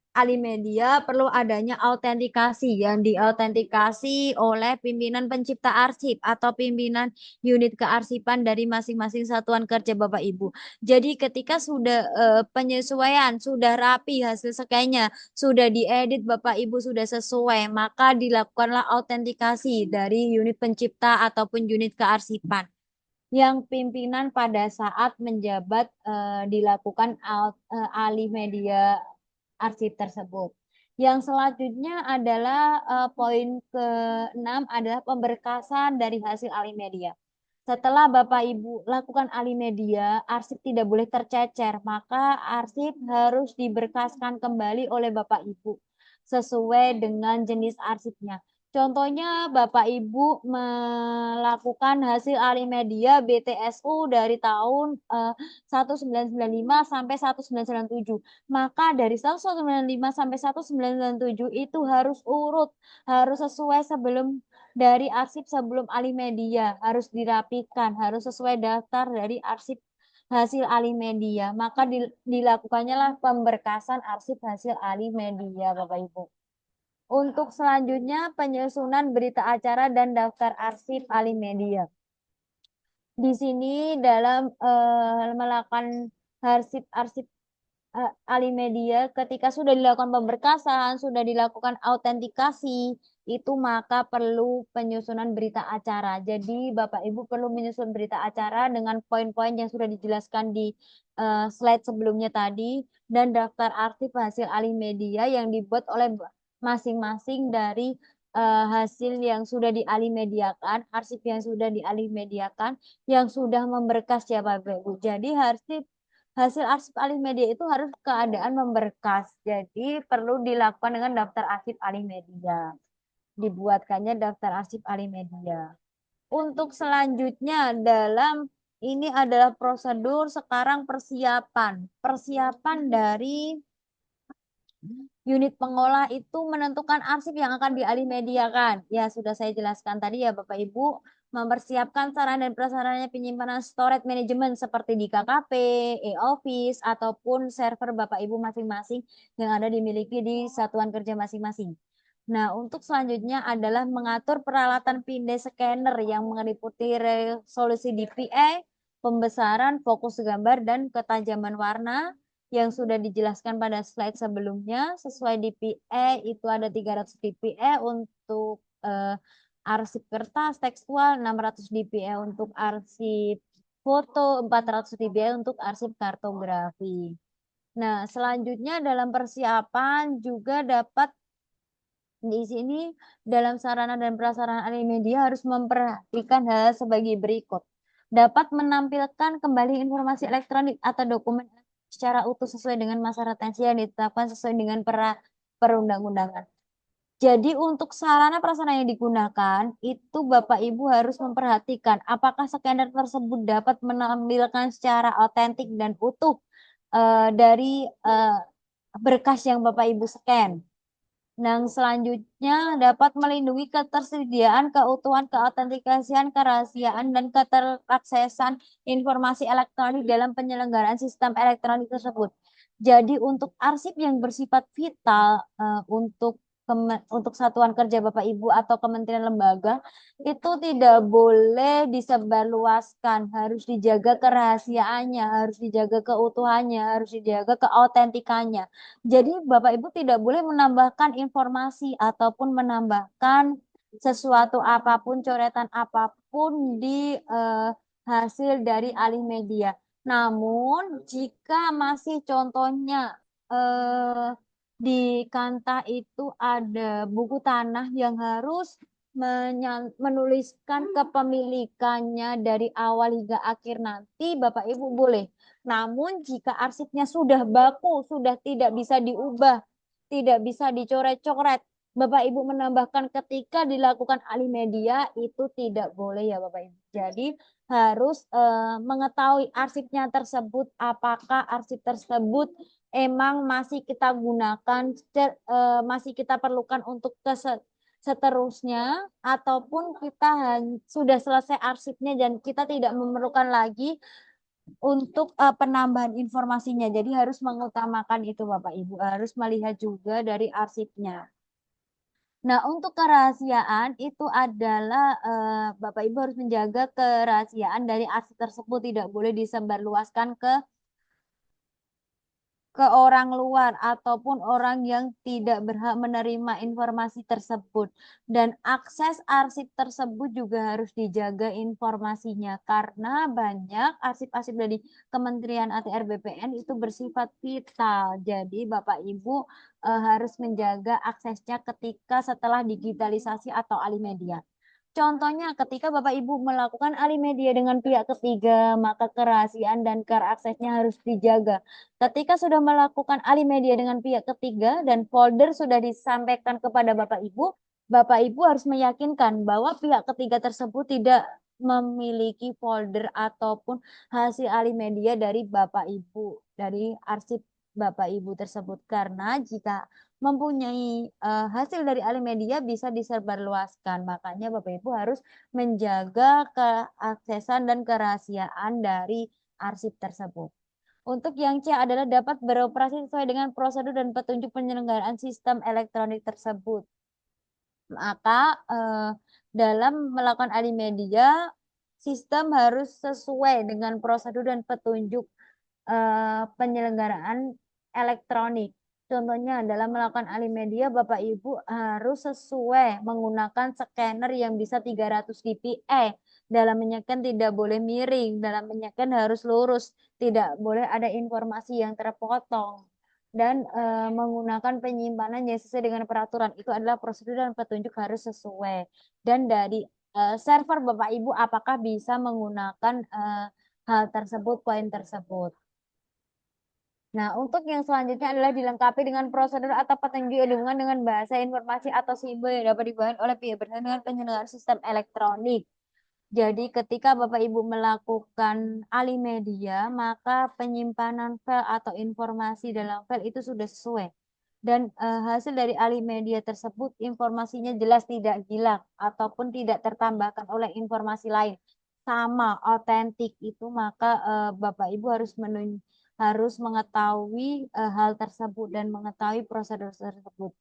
Alimedia perlu adanya autentikasi yang diautentikasi oleh pimpinan pencipta arsip atau pimpinan unit kearsipan dari masing-masing satuan kerja Bapak Ibu. Jadi ketika sudah penyesuaian, sudah rapi hasil scan-nya, sudah diedit Bapak Ibu sudah sesuai, maka dilakukanlah autentikasi dari unit pencipta ataupun unit kearsipan yang pimpinan pada saat menjabat dilakukan alih media arsip tersebut. Yang selanjutnya adalah poin ke-6 adalah pemberkasan dari hasil alih media. Setelah Bapak Ibu lakukan alih media, arsip tidak boleh tercecer, maka arsip harus diberkaskan kembali oleh Bapak Ibu sesuai dengan jenis arsipnya. Contohnya Bapak Ibu melakukan hasil alih media BTSU dari tahun 1995 sampai 1997. Maka dari 1995 sampai 1997 itu harus urut, harus sesuai sebelum dari arsip sebelum alih media, harus dirapikan, harus sesuai daftar dari arsip hasil alih media. Maka dilakukannya lah pemberkasan arsip hasil alih media, Bapak Ibu. Untuk selanjutnya penyusunan berita acara dan daftar arsip alih media. Di sini dalam melakukan arsip alih media ketika sudah dilakukan pemberkasan, sudah dilakukan autentikasi, itu maka perlu penyusunan berita acara. Jadi Bapak Ibu perlu menyusun berita acara dengan poin-poin yang sudah dijelaskan di slide sebelumnya tadi dan daftar arsip hasil alih media yang dibuat oleh masing-masing dari hasil yang sudah dialih mediakan, arsip yang sudah dialih mediakan, yang sudah memberkas ya Bapak Ibu. Jadi hasil arsip alih media itu harus keadaan memberkas. Jadi perlu dilakukan dengan daftar arsip alih media. Dibuatkannya daftar arsip alih media. Untuk selanjutnya ini adalah prosedur sekarang persiapan. Persiapan dari unit pengolah itu menentukan arsip yang akan dialih mediakan. Ya, sudah saya jelaskan tadi ya Bapak Ibu, mempersiapkan sarana dan prasarana penyimpanan storage management seperti di KKP, e-office, ataupun server Bapak Ibu masing-masing yang ada dimiliki di satuan kerja masing-masing. Nah, untuk selanjutnya adalah mengatur peralatan pindai scanner yang meliputi resolusi DPI, pembesaran, fokus gambar, dan ketajaman warna yang sudah dijelaskan pada slide sebelumnya. Sesuai DPI itu ada 300 DPI untuk arsip kertas tekstual, 600 DPI untuk arsip foto, 400 DPI untuk arsip kartografi. Nah, selanjutnya dalam persiapan juga dapat di sini dalam sarana dan prasarana alih media harus memperhatikan hal sebagai berikut. Dapat menampilkan kembali informasi elektronik atau dokumen secara utuh sesuai dengan masa retensi yang ditetapkan sesuai dengan perundang-undangan. Jadi untuk sarana prasarana yang digunakan itu Bapak Ibu harus memperhatikan apakah scanner tersebut dapat menampilkan secara otentik dan utuh dari berkas yang Bapak Ibu scan. Yang selanjutnya dapat melindungi ketersediaan, keutuhan, keautentikasian, kerahasiaan, dan keteraksesan informasi elektronik dalam penyelenggaraan sistem elektronik tersebut. Jadi untuk arsip yang bersifat vital untuk satuan kerja Bapak Ibu atau kementerian lembaga itu tidak boleh disebarluaskan, harus dijaga kerahasiaannya, harus dijaga keutuhannya, harus dijaga keautentikannya. Jadi Bapak Ibu tidak boleh menambahkan informasi ataupun menambahkan sesuatu apapun, coretan apapun di hasil dari alih media. Namun jika masih contohnya di Kanta itu ada buku tanah yang harus menuliskan kepemilikannya dari awal hingga akhir, nanti Bapak Ibu boleh. Namun jika arsipnya sudah baku, sudah tidak bisa diubah, tidak bisa dicoret-coret, Bapak Ibu menambahkan ketika dilakukan alih media, itu tidak boleh ya Bapak Ibu. Jadi harus mengetahui arsipnya tersebut, apakah arsip tersebut emang masih kita gunakan, masih kita perlukan untuk seterusnya, ataupun kita sudah selesai arsipnya dan kita tidak memerlukan lagi untuk penambahan informasinya. Jadi harus mengutamakan itu Bapak Ibu, harus melihat juga dari arsipnya. Nah, untuk kerahasiaan itu adalah Bapak Ibu harus menjaga kerahasiaan dari arsip tersebut, tidak boleh disebarluaskan ke orang luar ataupun orang yang tidak berhak menerima informasi tersebut. Dan akses arsip tersebut juga harus dijaga informasinya karena banyak arsip-arsip dari Kementerian ATR BPN itu bersifat vital. Jadi Bapak Ibu harus menjaga aksesnya ketika setelah digitalisasi atau alih media. Contohnya ketika Bapak Ibu melakukan alih media dengan pihak ketiga, maka kerahasiaan dan aksesnya harus dijaga. Ketika sudah melakukan alih media dengan pihak ketiga dan folder sudah disampaikan kepada Bapak Ibu harus meyakinkan bahwa pihak ketiga tersebut tidak memiliki folder ataupun hasil alih media dari Bapak Ibu, dari arsip Bapak Ibu tersebut. Karena jika mempunyai hasil dari alih media bisa disebarluaskan. Makanya Bapak Ibu harus menjaga keaksesan dan kerahasiaan dari arsip tersebut. Untuk yang C adalah dapat beroperasi sesuai dengan prosedur dan petunjuk penyelenggaraan sistem elektronik tersebut. Maka dalam melakukan alih media, sistem harus sesuai dengan prosedur dan petunjuk penyelenggaraan elektronik. Contohnya dalam melakukan alih media, Bapak Ibu harus sesuai menggunakan scanner yang bisa 300 dpi. Dalam menyekan tidak boleh miring, dalam menyekan harus lurus, tidak boleh ada informasi yang terpotong. Dan menggunakan penyimpanan yang sesuai dengan peraturan. Itu adalah prosedur dan petunjuk harus sesuai. Dan dari server Bapak Ibu apakah bisa menggunakan hal tersebut, poin tersebut. Nah, untuk yang selanjutnya adalah dilengkapi dengan prosedur atau petunjuk yang dihubungkan dengan bahasa informasi atau simbol yang dapat dibawakan oleh pihak bersentuhan dengan penyelenggaraan sistem elektronik. Jadi ketika Bapak Ibu melakukan alih media, maka penyimpanan file atau informasi dalam file itu sudah sesuai. Dan hasil dari alih media tersebut informasinya jelas tidak hilang ataupun tidak tertambahkan oleh informasi lain. Sama, otentik itu, maka Bapak Ibu harus mengetahui hal tersebut dan mengetahui prosedur tersebut.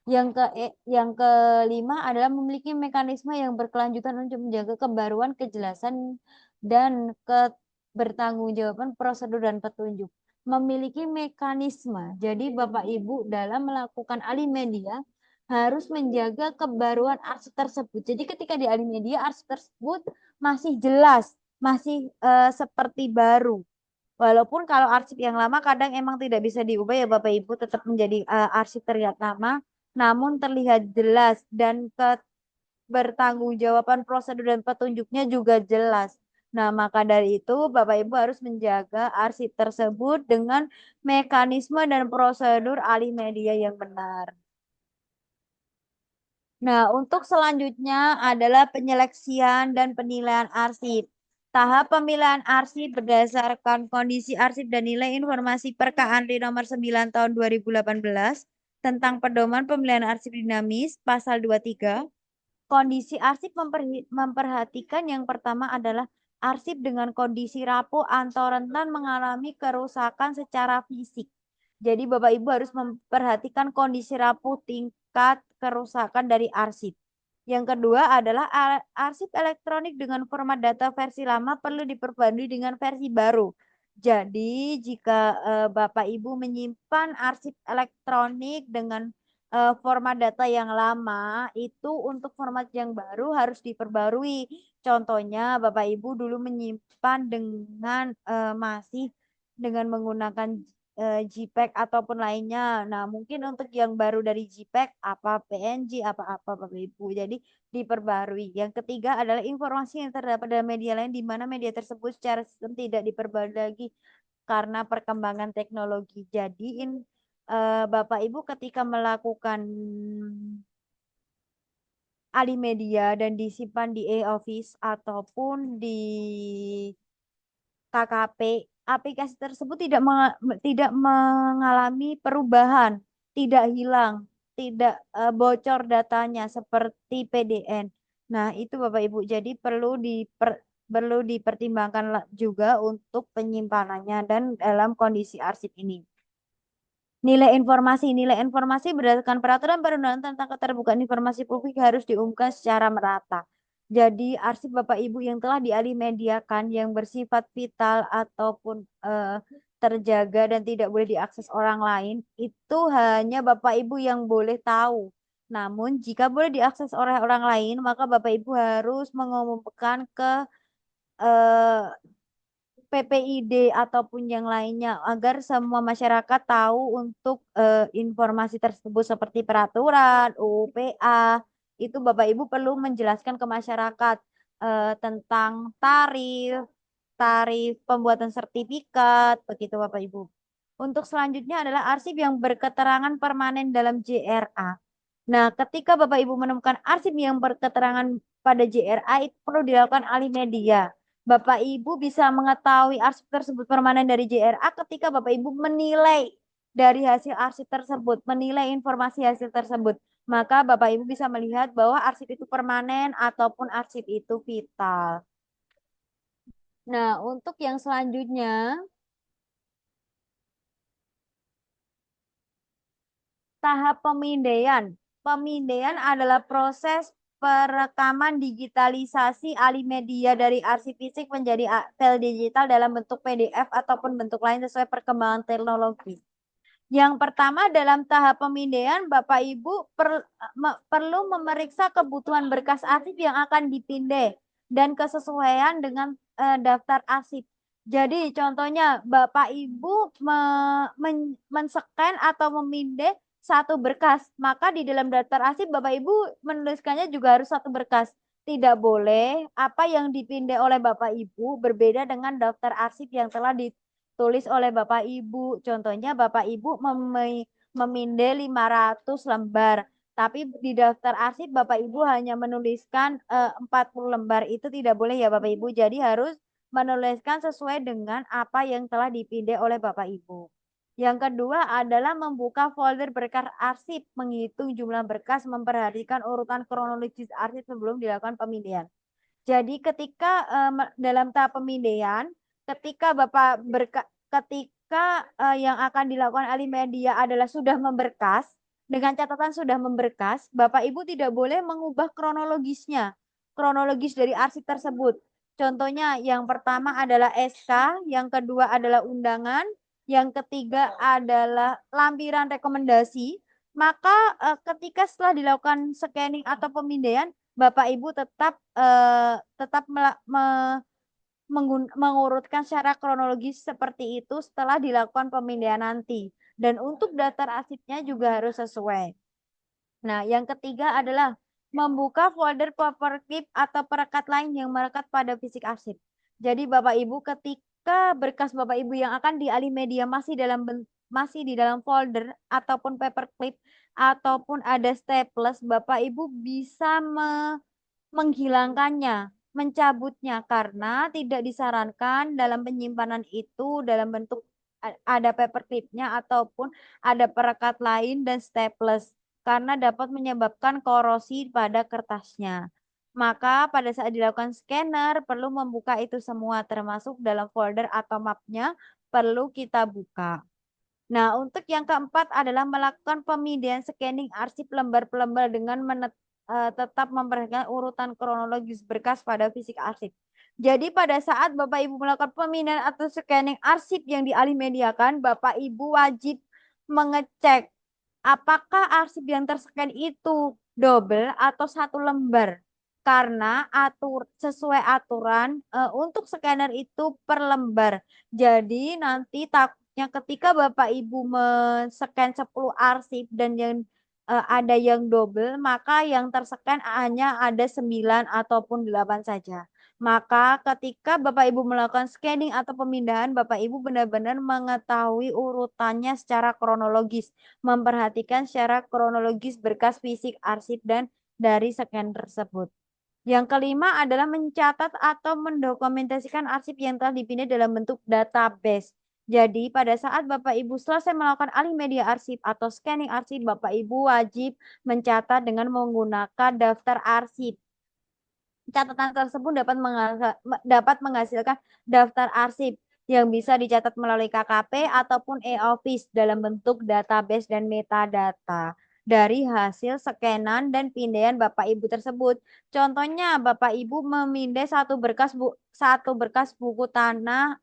Yang kelima adalah memiliki mekanisme yang berkelanjutan untuk menjaga kebaruan, kejelasan, dan kebertanggungjawaban prosedur dan petunjuk. Memiliki mekanisme. Jadi Bapak Ibu dalam melakukan alih media harus menjaga kebaruan arsip tersebut. Jadi ketika di alih media arsip tersebut masih jelas, masih seperti baru. Walaupun kalau arsip yang lama kadang emang tidak bisa diubah ya Bapak Ibu, tetap menjadi arsip terlihat lama, namun terlihat jelas dan bertanggungjawaban prosedur dan petunjuknya juga jelas. Nah, maka dari itu Bapak Ibu harus menjaga arsip tersebut dengan mekanisme dan prosedur alih media yang benar. Nah, untuk selanjutnya adalah penyeleksian dan penilaian arsip. Tahap pemilihan arsip berdasarkan kondisi arsip dan nilai informasi Perka-Anri nomor 9 tahun 2018 tentang pedoman pemilihan arsip dinamis pasal 23. Kondisi arsip memperhatikan yang pertama adalah arsip dengan kondisi rapuh atau rentan mengalami kerusakan secara fisik. Jadi Bapak Ibu harus memperhatikan kondisi rapuh, tingkat kerusakan dari arsip. Yang kedua adalah arsip elektronik dengan format data versi lama perlu diperbarui dengan versi baru. Jadi jika Bapak Ibu menyimpan arsip elektronik dengan format data yang lama, itu untuk format yang baru harus diperbarui. Contohnya Bapak Ibu dulu menyimpan dengan masih dengan menggunakan JPEG ataupun lainnya. Nah, mungkin untuk yang baru dari JPEG apa PNG apa-apa Bapak Ibu. Jadi diperbarui. Yang ketiga adalah informasi yang terdapat dalam media lain di mana media tersebut secara sistem tidak diperbarui lagi karena perkembangan teknologi. Jadi Bapak Ibu ketika melakukan alih media dan disimpan di e-office ataupun di KKP, aplikasi tersebut tidak mengalami perubahan, tidak hilang, tidak bocor datanya seperti PDN. Nah, itu Bapak Ibu. Jadi perlu dipertimbangkan juga untuk penyimpanannya dan dalam kondisi arsip ini. Nilai informasi berdasarkan peraturan perundangan tentang keterbukaan informasi publik harus diumumkan secara merata. Jadi arsip Bapak Ibu yang telah dialih mediakan yang bersifat vital ataupun terjaga dan tidak boleh diakses orang lain, itu hanya Bapak Ibu yang boleh tahu. Namun jika boleh diakses oleh orang lain, maka Bapak Ibu harus mengumumkan ke PPID ataupun yang lainnya agar semua masyarakat tahu untuk informasi tersebut seperti peraturan, UPA. Itu Bapak Ibu perlu menjelaskan ke masyarakat tentang tarif pembuatan sertifikat, begitu Bapak Ibu. Untuk selanjutnya adalah arsip yang berketerangan permanen dalam JRA. Nah, ketika Bapak Ibu menemukan arsip yang berketerangan pada JRA, itu perlu dilakukan alih media. Bapak Ibu bisa mengetahui arsip tersebut permanen dari JRA ketika Bapak Ibu menilai dari hasil arsip tersebut, menilai informasi hasil tersebut. Maka Bapak Ibu bisa melihat bahwa arsip itu permanen ataupun arsip itu vital. Nah, untuk yang selanjutnya, tahap pemindaian. Pemindaian adalah proses perekaman digitalisasi alih media dari arsip fisik menjadi file digital dalam bentuk PDF ataupun bentuk lain sesuai perkembangan teknologi. Yang pertama dalam tahap pemindaian, Bapak Ibu perlu memeriksa kebutuhan berkas arsip yang akan dipindai dan kesesuaian dengan daftar arsip. Jadi contohnya Bapak Ibu men-scan atau memindai satu berkas, maka di dalam daftar arsip Bapak Ibu menuliskannya juga harus satu berkas. Tidak boleh apa yang dipindai oleh Bapak Ibu berbeda dengan daftar arsip yang telah ditulis oleh Bapak Ibu. Contohnya Bapak Ibu memindai 500 lembar, tapi di daftar arsip Bapak Ibu hanya menuliskan 40 lembar. Itu tidak boleh ya Bapak Ibu. Jadi harus menuliskan sesuai dengan apa yang telah dipindai oleh Bapak Ibu. Yang kedua adalah membuka folder berkas arsip, menghitung jumlah berkas, memperhatikan urutan kronologis arsip sebelum dilakukan pemindaian. Jadi ketika dalam tahap pemindaian, ketika yang akan dilakukan alih media adalah sudah memberkas, dengan catatan sudah memberkas, Bapak Ibu tidak boleh mengubah kronologis dari arsip tersebut. Contohnya yang pertama adalah SK, yang kedua adalah undangan, yang ketiga adalah lampiran rekomendasi. Maka ketika setelah dilakukan scanning atau pemindaian, Bapak Ibu tetap mengurutkan secara kronologis seperti itu setelah dilakukan pemindaian nanti. Dan untuk daftar arsipnya juga harus sesuai. Nah, yang ketiga adalah membuka folder paperclip atau perekat lain yang melekat pada fisik arsip. Jadi Bapak Ibu ketika berkas Bapak Ibu yang akan dialih media masih di dalam folder ataupun paperclip ataupun ada staples, Bapak Ibu bisa menghilangkannya, mencabutnya karena tidak disarankan dalam penyimpanan itu dalam bentuk ada paperclipnya ataupun ada perekat lain dan staples karena dapat menyebabkan korosi pada kertasnya. Maka pada saat dilakukan scanner perlu membuka itu semua termasuk dalam folder atau mapnya perlu kita buka. Nah, untuk yang keempat adalah melakukan pemindaian scanning arsip lembar per lembar dengan tetap memperhatikan urutan kronologis berkas pada fisik arsip. Jadi pada saat Bapak Ibu melakukan pemindaian atau scanning arsip yang dialih mediakan, Bapak Ibu wajib mengecek apakah arsip yang terscan itu double atau satu lembar. Karena sesuai aturan untuk scanner itu per lembar. Jadi nanti selanjutnya ketika Bapak Ibu men-scan 10 arsip dan yang ada yang double, maka yang terscan hanya ada 9 ataupun 8 saja. Maka ketika Bapak Ibu melakukan scanning atau pemindahan, Bapak Ibu benar-benar mengetahui urutannya secara kronologis, memperhatikan secara kronologis berkas fisik arsip dan dari scan tersebut. Yang kelima adalah mencatat atau mendokumentasikan arsip yang telah dipindah dalam bentuk database. Jadi pada saat Bapak Ibu selesai melakukan alih media arsip atau scanning arsip, Bapak Ibu wajib mencatat dengan menggunakan daftar arsip. Catatan tersebut dapat menghasilkan daftar arsip yang bisa dicatat melalui KKP ataupun e-office dalam bentuk database dan metadata dari hasil scanan dan pindaian Bapak Ibu tersebut. Contohnya Bapak Ibu memindai satu berkas buku tanah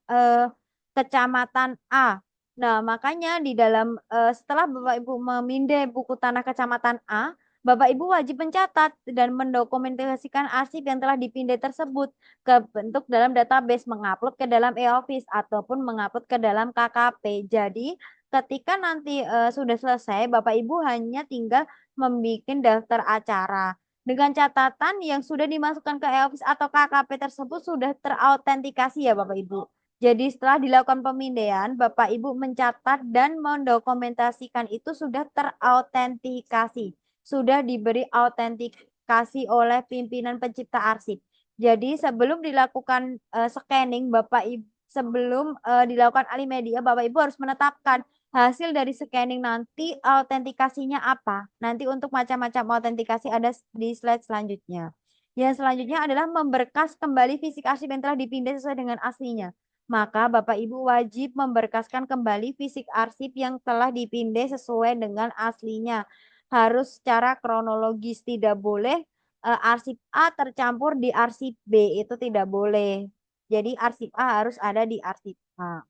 Kecamatan A. Nah, makanya di dalam setelah Bapak Ibu memindai buku tanah Kecamatan A, Bapak Ibu wajib mencatat dan mendokumentasikan arsip yang telah dipindai tersebut ke bentuk dalam database, mengupload ke dalam e-office ataupun mengupload ke dalam KKP. Jadi, ketika nanti sudah selesai, Bapak Ibu hanya tinggal membuat daftar acara. Dengan catatan yang sudah dimasukkan ke e-office atau KKP tersebut sudah terautentikasi ya Bapak Ibu. Jadi setelah dilakukan pemindaian, Bapak Ibu mencatat dan mendokumentasikan itu sudah terautentikasi, sudah diberi autentikasi oleh pimpinan pencipta arsip. Jadi sebelum dilakukan scanning, Bapak Ibu sebelum dilakukan alih media, Bapak Ibu harus menetapkan hasil dari scanning nanti autentikasinya apa. Nanti untuk macam-macam autentikasi ada di slide selanjutnya. Yang selanjutnya adalah memberkas kembali fisik arsip yang telah dipindah sesuai dengan aslinya. Maka Bapak Ibu wajib memberkaskan kembali fisik arsip yang telah dipindai sesuai dengan aslinya. Harus secara kronologis, tidak boleh arsip A tercampur di arsip B, itu tidak boleh. Jadi arsip A harus ada di arsip A.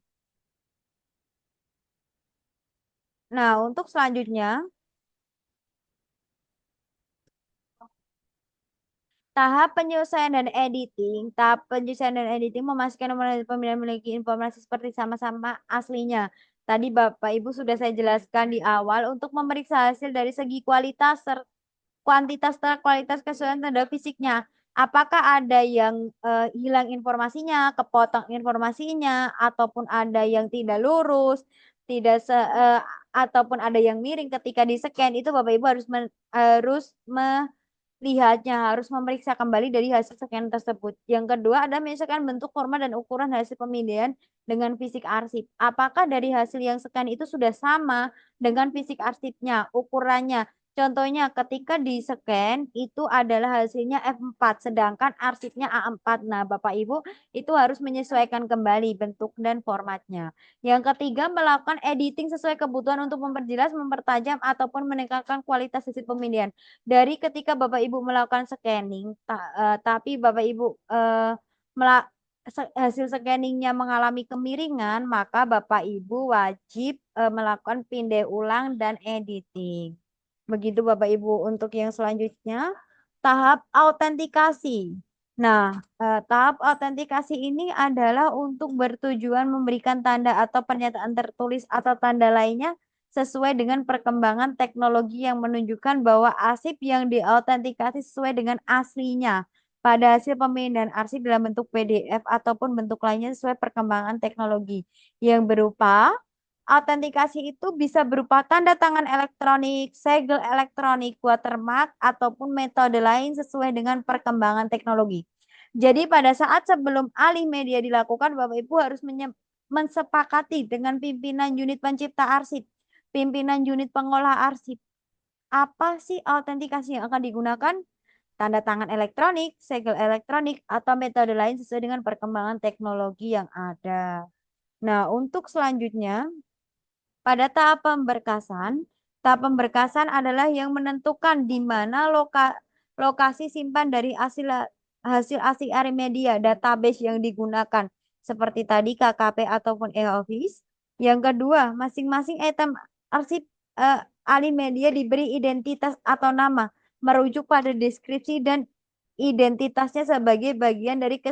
Nah, untuk selanjutnya tahap penyelesaian dan editing. Tahap penyelesaian dan editing memastikan nomor pemilihan memiliki informasi seperti sama-sama aslinya. Tadi Bapak Ibu sudah saya jelaskan di awal untuk memeriksa hasil dari segi kualitas, kuantitas, kualitas kesesuaian tanda fisiknya. Apakah ada yang hilang informasinya, kepotong informasinya, ataupun ada yang tidak lurus, tidak ataupun ada yang miring ketika di scan, itu Bapak Ibu harus lihatnya, harus memeriksa kembali dari hasil scan tersebut. Yang kedua ada misalkan bentuk, format, dan ukuran hasil pemindaian dengan fisik arsip. Apakah dari hasil yang scan itu sudah sama dengan fisik arsipnya, ukurannya? Contohnya ketika di scan itu adalah hasilnya F4, sedangkan arsipnya A4. Nah, Bapak Ibu itu harus menyesuaikan kembali bentuk dan formatnya. Yang ketiga, melakukan editing sesuai kebutuhan untuk memperjelas, mempertajam, ataupun meningkatkan kualitas hasil pemindaian. Dari ketika Bapak Ibu melakukan scanning, tapi Bapak Ibu hasil scanningnya mengalami kemiringan, maka Bapak Ibu wajib melakukan pindai ulang dan editing. Begitu Bapak Ibu. Untuk yang selanjutnya, tahap autentikasi. Nah, tahap autentikasi ini adalah untuk bertujuan memberikan tanda atau pernyataan tertulis atau tanda lainnya sesuai dengan perkembangan teknologi yang menunjukkan bahwa arsip yang diautentikasi sesuai dengan aslinya pada hasil pemindahan arsip dalam bentuk PDF ataupun bentuk lainnya sesuai perkembangan teknologi yang berupa autentikasi itu bisa berupa tanda tangan elektronik, segel elektronik, watermark, ataupun metode lain sesuai dengan perkembangan teknologi. Jadi pada saat sebelum alih media dilakukan, Bapak Ibu harus mensepakati dengan pimpinan unit pencipta arsip, pimpinan unit pengolah arsip. Apa sih autentikasi yang akan digunakan? Tanda tangan elektronik, segel elektronik, atau metode lain sesuai dengan perkembangan teknologi yang ada. Nah, untuk selanjutnya, pada tahap pemberkasan adalah yang menentukan di mana lokasi simpan dari hasil asli media database yang digunakan. Seperti tadi KKP ataupun e-office. Yang kedua, masing-masing item arsip alih media diberi identitas atau nama, merujuk pada deskripsi dan identitasnya sebagai bagian dari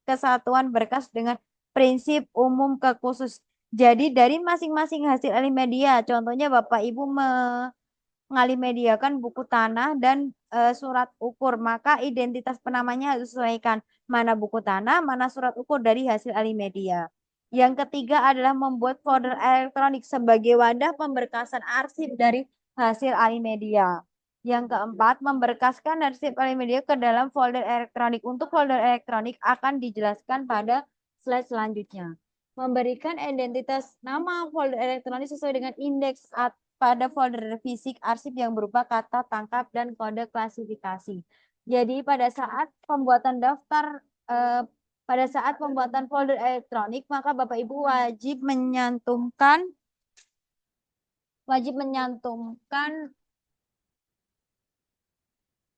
kesatuan berkas dengan prinsip umum ke khusus. Jadi dari masing-masing hasil alih media, contohnya Bapak Ibu mengalih mediakan buku tanah dan surat ukur, maka identitas penamanya harus disesuaikan mana buku tanah, mana surat ukur dari hasil alih media. Yang ketiga adalah membuat folder elektronik sebagai wadah pemberkasan arsip dari hasil alih media. Yang keempat, memberkaskan arsip alih media ke dalam folder elektronik. Untuk folder elektronik akan dijelaskan pada slide selanjutnya. Memberikan identitas nama folder elektronik sesuai dengan indeks pada folder fisik arsip yang berupa kata tangkap dan kode klasifikasi. Jadi pada saat pembuatan pada saat pembuatan folder elektronik, maka Bapak Ibu wajib menyantumkan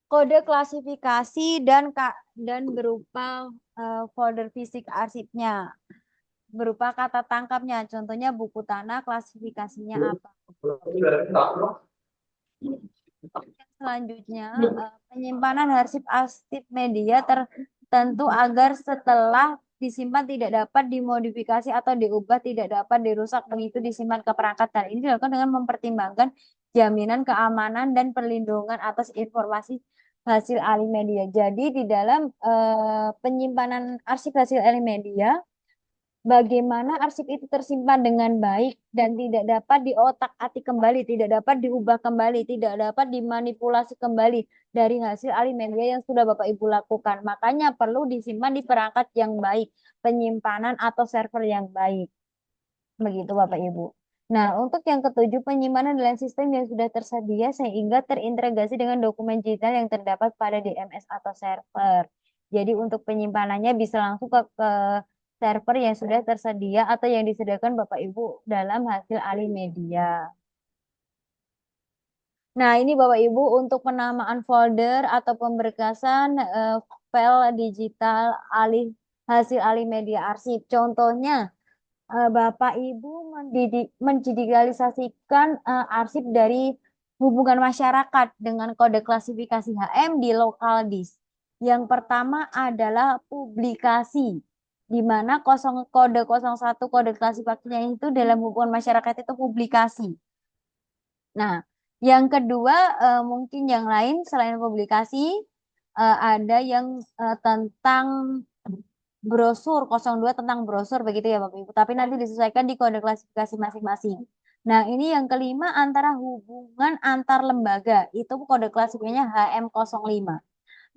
kode klasifikasi dan berupa folder fisik arsipnya, berupa kata tangkapnya. Contohnya buku tanah, klasifikasinya apa. Selanjutnya, penyimpanan arsip media tertentu agar setelah disimpan tidak dapat dimodifikasi atau diubah, tidak dapat dirusak, begitu disimpan ke perangkat. Dan ini dilakukan dengan mempertimbangkan jaminan keamanan dan perlindungan atas informasi hasil alih media. Jadi di dalam penyimpanan arsip hasil alih media, bagaimana arsip itu tersimpan dengan baik dan tidak dapat diotak-atik kembali, tidak dapat diubah kembali, tidak dapat dimanipulasi kembali dari hasil alih media yang sudah Bapak Ibu lakukan. Makanya perlu disimpan di perangkat yang baik, penyimpanan atau server yang baik. Begitu Bapak Ibu. Nah, untuk yang ketujuh, penyimpanan dalam sistem yang sudah tersedia sehingga terintegrasi dengan dokumen digital yang terdapat pada DMS atau server. Jadi untuk penyimpanannya bisa langsung ke server yang sudah tersedia atau yang disediakan Bapak Ibu dalam hasil alih media. Nah, ini Bapak Ibu untuk penamaan folder atau pemberkasan file digital hasil alih media arsip. Contohnya, Bapak Ibu mendigitalisasikan arsip dari hubungan masyarakat dengan kode klasifikasi HM di lokal disk. Yang pertama adalah publikasi, di mana kode 01 kode klasifikasinya itu dalam hubungan masyarakat itu publikasi. Nah, yang kedua mungkin yang lain selain publikasi ada yang tentang brosur 02 tentang brosur begitu ya Bapak Ibu. Tapi nanti disesuaikan di kode klasifikasi masing-masing. Nah, ini yang kelima antara hubungan antar lembaga. Itu kode klasifikasinya HM05.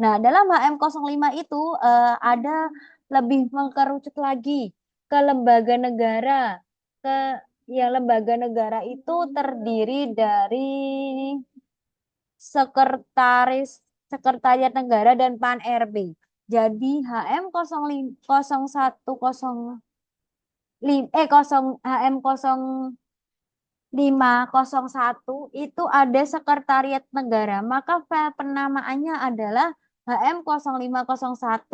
Nah, dalam HM05 itu ada lebih mengkerucut lagi ke lembaga negara. Lembaga negara itu terdiri dari sekretariat negara dan PAN RB. Jadi HM0501 itu ada sekretariat negara. Maka file penamaannya adalah HM0501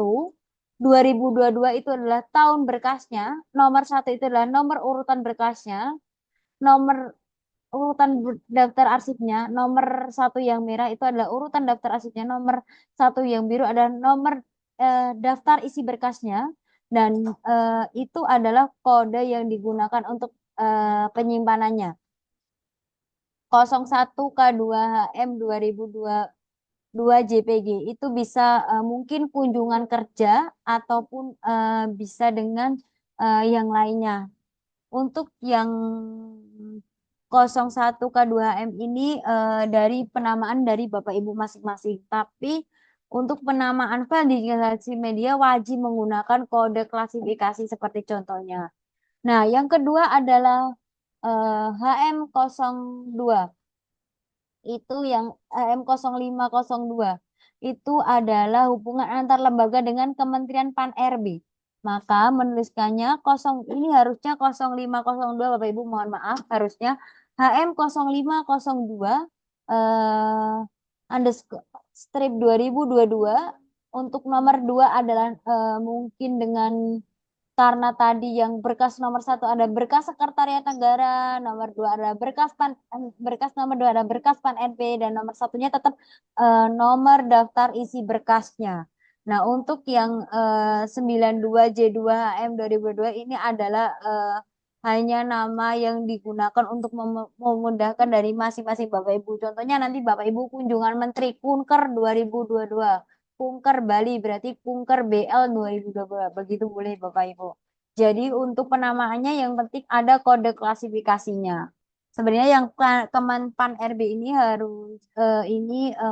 2022 itu adalah tahun berkasnya, nomor 1 itu adalah nomor urutan berkasnya, nomor urutan daftar arsipnya, nomor 1 yang merah itu adalah urutan daftar arsipnya, nomor 1 yang biru adalah nomor daftar isi berkasnya, dan itu adalah kode yang digunakan untuk penyimpanannya. 01K2HM 2022 JPG itu bisa mungkin kunjungan kerja ataupun bisa dengan yang lainnya. Untuk yang 01K2HM ini dari penamaan dari Bapak Ibu masing-masing. Tapi untuk penamaan file digitalisasi media wajib menggunakan kode klasifikasi seperti contohnya. Nah, yang kedua adalah HM02. Itu yang HM0502. Itu adalah hubungan antar lembaga dengan Kementerian PAN RB. Maka menuliskannya ini harusnya 0502 Bapak Ibu, mohon maaf, harusnya HM0502 underscore strip 2022. Untuk nomor 2 adalah mungkin dengan karena tadi yang berkas nomor 1 ada berkas sekretariat negara, nomor 2 ada berkas nomor 2 ada berkas PAN NP, dan nomor satunya tetap nomor daftar isi berkasnya. Nah, untuk yang 92J2HM 2022 ini adalah hanya nama yang digunakan untuk memudahkan dari masing-masing Bapak Ibu. Contohnya nanti Bapak Ibu kunjungan Menteri Kunker 2022. Kunker Bali berarti Kunker BL 2022. Begitu boleh Bapak Ibu. Jadi untuk penamaannya yang penting ada kode klasifikasinya. Sebenarnya yang Kemenpan RB ini harus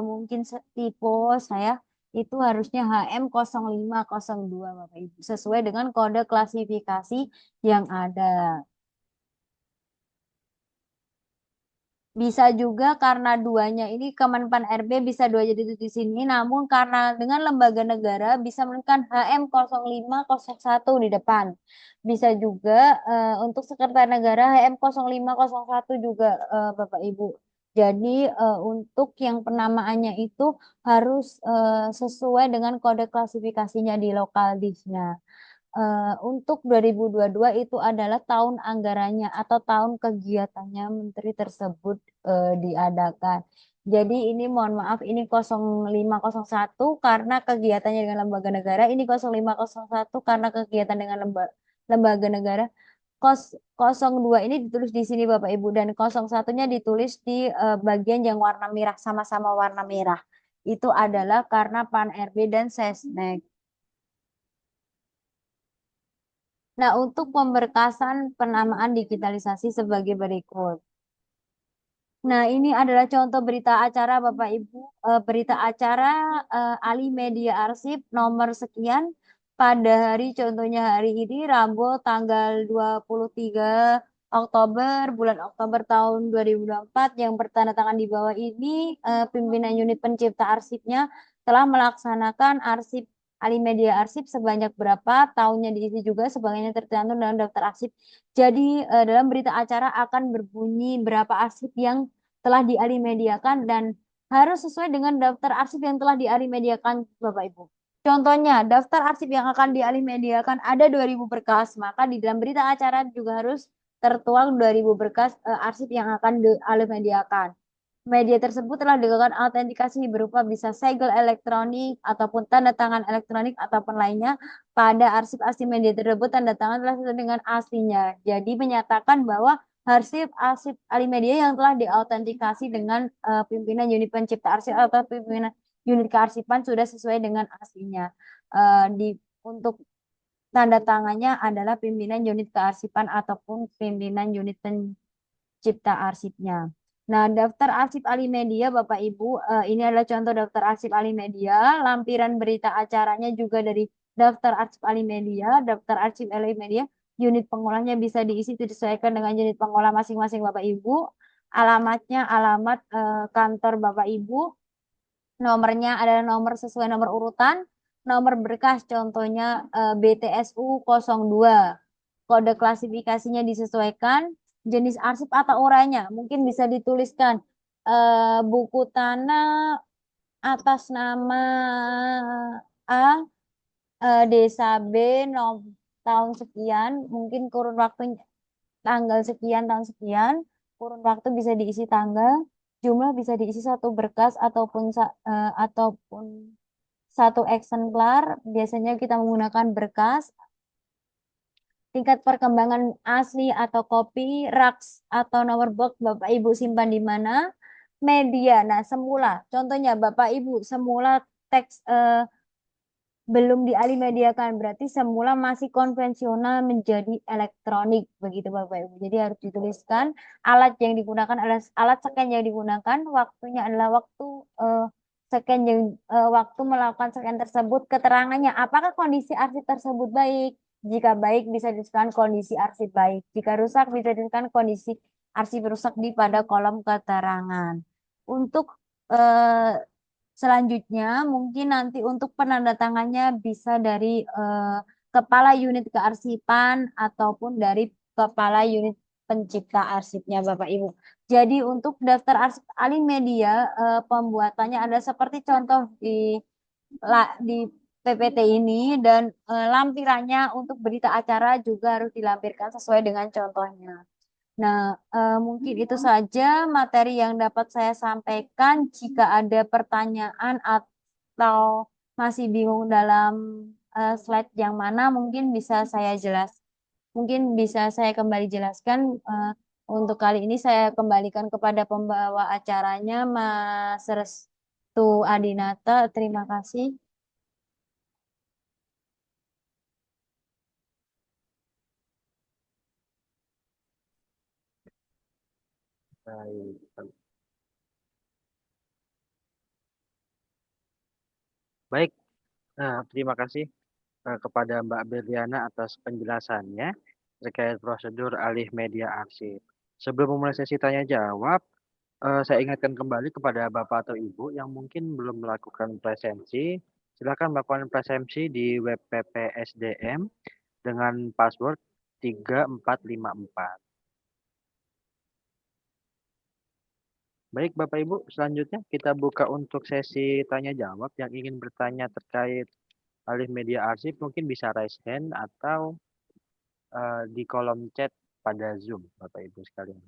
mungkin tipe saya itu harusnya HM0502 Bapak Ibu sesuai dengan kode klasifikasi yang ada. Bisa juga karena duanya ini Kemenpan RB bisa dua jadi di sini, namun karena dengan lembaga negara bisa menggunakan HM0501 di depan. Bisa juga untuk sekretariat negara HM0501 juga Bapak Ibu. Jadi untuk yang penamaannya itu harus sesuai dengan kode klasifikasinya di lokal disknya. Untuk 2022 itu adalah tahun anggarannya atau tahun kegiatannya menteri tersebut diadakan. Jadi ini mohon maaf ini 0501 karena kegiatannya dengan lembaga negara, ini 0501 karena kegiatan dengan lembaga negara. 02 ini ditulis di sini Bapak Ibu dan 01-nya ditulis di bagian yang warna merah sama-sama warna merah. Itu adalah karena Pan RB dan Sesnek. Nah, untuk pemberkasan penamaan digitalisasi sebagai berikut. Nah, ini adalah contoh berita acara Bapak Ibu. Berita acara Ali Media Arsip nomor sekian pada hari contohnya hari ini Rabu tanggal 23 Oktober bulan Oktober tahun 2024 yang bertanda tangan di bawah ini pimpinan unit pencipta arsipnya telah melaksanakan arsip Ali Media Arsip sebanyak berapa tahunnya diisi juga sebagainya tercantum dalam daftar arsip. Jadi dalam berita acara akan berbunyi berapa arsip yang telah dialimediakan dan harus sesuai dengan daftar arsip yang telah dialimediakan Bapak Ibu. Contohnya, daftar arsip yang akan dialimediakan ada 2000 berkas, maka di dalam berita acara juga harus tertuang 2000 berkas arsip yang akan dialimediakan. Media tersebut telah dilakukan autentikasi berupa bisa segel elektronik ataupun tanda tangan elektronik ataupun lainnya pada arsip-arsip media tersebut tanda tangan telah sesuai dengan aslinya. Jadi menyatakan bahwa arsip Alimedia yang telah diautentikasi dengan pimpinan unit pencipta arsip atau pimpinan unit kearsipan sudah sesuai dengan aslinya. Untuk tanda tangannya adalah pimpinan unit kearsipan ataupun pimpinan unit pencipta arsipnya. Nah, daftar arsip Alimedia Bapak Ibu, ini adalah contoh daftar arsip Alimedia. Lampiran berita acaranya juga dari daftar arsip Alimedia, daftar arsip Alimedia. Unit pengolahnya bisa diisi disesuaikan dengan unit pengolah masing-masing Bapak Ibu. Alamatnya alamat kantor Bapak Ibu. Nomornya adalah nomor sesuai nomor urutan. Nomor berkas contohnya BTSU 02. Kode klasifikasinya disesuaikan. Jenis arsip atau urainya mungkin bisa dituliskan buku tanah atas nama A, desa B, tahun sekian, mungkin kurun waktunya tanggal sekian, tahun sekian, kurun waktu bisa diisi tanggal, jumlah bisa diisi satu berkas ataupun satu eksemplar. Biasanya kita menggunakan berkas. Tingkat perkembangan asli atau kopi, RAX atau nomor box Bapak Ibu simpan di mana? Media. Nah, semula. Contohnya Bapak Ibu semula teks belum dialimediakan berarti semula masih konvensional menjadi elektronik begitu Bapak Ibu. Jadi harus dituliskan alat yang digunakan adalah alat scan yang digunakan, waktunya adalah waktu scan yang waktu melakukan scan tersebut, keterangannya apakah kondisi arsip tersebut baik. Jika baik bisa dituliskan kondisi arsip baik. Jika rusak bisa dituliskan kondisi arsip rusak di pada kolom keterangan. Untuk selanjutnya, mungkin nanti untuk penandatangannya bisa dari kepala unit kearsipan ataupun dari kepala unit pencipta arsipnya Bapak Ibu. Jadi untuk daftar arsip Alimedia pembuatannya ada seperti contoh di PPT ini dan lampirannya untuk berita acara juga harus dilampirkan sesuai dengan contohnya. Nah, mungkin itu saja materi yang dapat saya sampaikan. Jika ada pertanyaan atau masih bingung dalam slide yang mana, mungkin bisa saya jelaskan. Mungkin bisa saya kembali jelaskan. Untuk kali ini saya kembalikan kepada pembawa acaranya, Mas Restu Adinata. Terima kasih. Baik. Baik, terima kasih kepada Mbak Berliana atas penjelasannya terkait prosedur alih media arsip. Sebelum memulai sesi tanya jawab, saya ingatkan kembali kepada Bapak atau Ibu yang mungkin belum melakukan presensi, silakan melakukan presensi di web PPSDM dengan password 3454. Baik Bapak Ibu, selanjutnya kita buka untuk sesi tanya jawab yang ingin bertanya terkait alih media arsip mungkin bisa raise hand atau di kolom chat pada Zoom Bapak Ibu sekalian.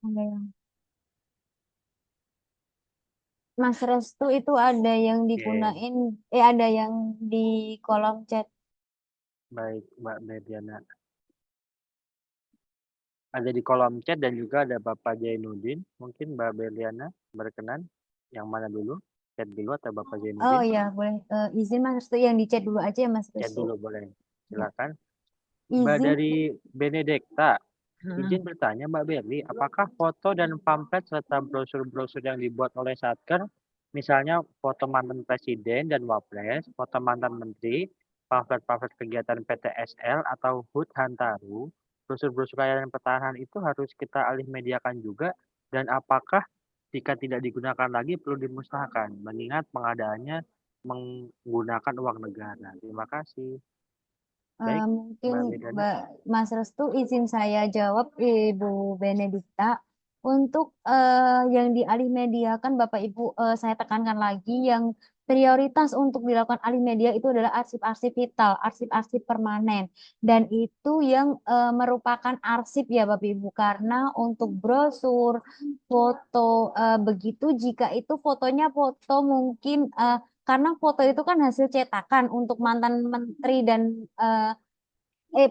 Ada yang Mas Restu itu ada yang Oke, digunain, ada yang di kolom chat. baik Mbak Mediana. Ada di kolom chat dan juga ada Bapak Jainuddin. Mungkin Mbak Berliana berkenan. Yang mana dulu? Chat dulu atau Bapak Oh Jainuddin? ya, boleh. Izin Mas Restu yang di chat dulu aja ya Mas Chat Restu. dulu boleh. Ya. Silakan. Mbak Izin. dari Benedekta. Izin bertanya Mbak Berli, apakah foto dan pamflet serta brosur-brosur yang dibuat oleh Satker, misalnya foto mantan presiden dan wapres, foto mantan menteri, pamflet-pamflet kegiatan PTSL atau HUT Hantaru, brosur-brosur layanan pertahanan itu harus kita alih mediakan juga, dan apakah jika tidak digunakan lagi perlu dimusnahkan, mengingat pengadaannya menggunakan uang negara. Terima kasih. Baik, Mungkin Mbak Medana. Mas Restu izin saya jawab Ibu Benedikta. Untuk yang dialih mediakan Bapak Ibu, saya tekankan lagi yang prioritas untuk dilakukan alih media itu adalah arsip-arsip vital, arsip-arsip permanen. Dan itu yang merupakan arsip ya Bapak Ibu, karena untuk brosur, foto, begitu jika itu fotonya foto mungkin karena foto itu kan hasil cetakan untuk mantan menteri dan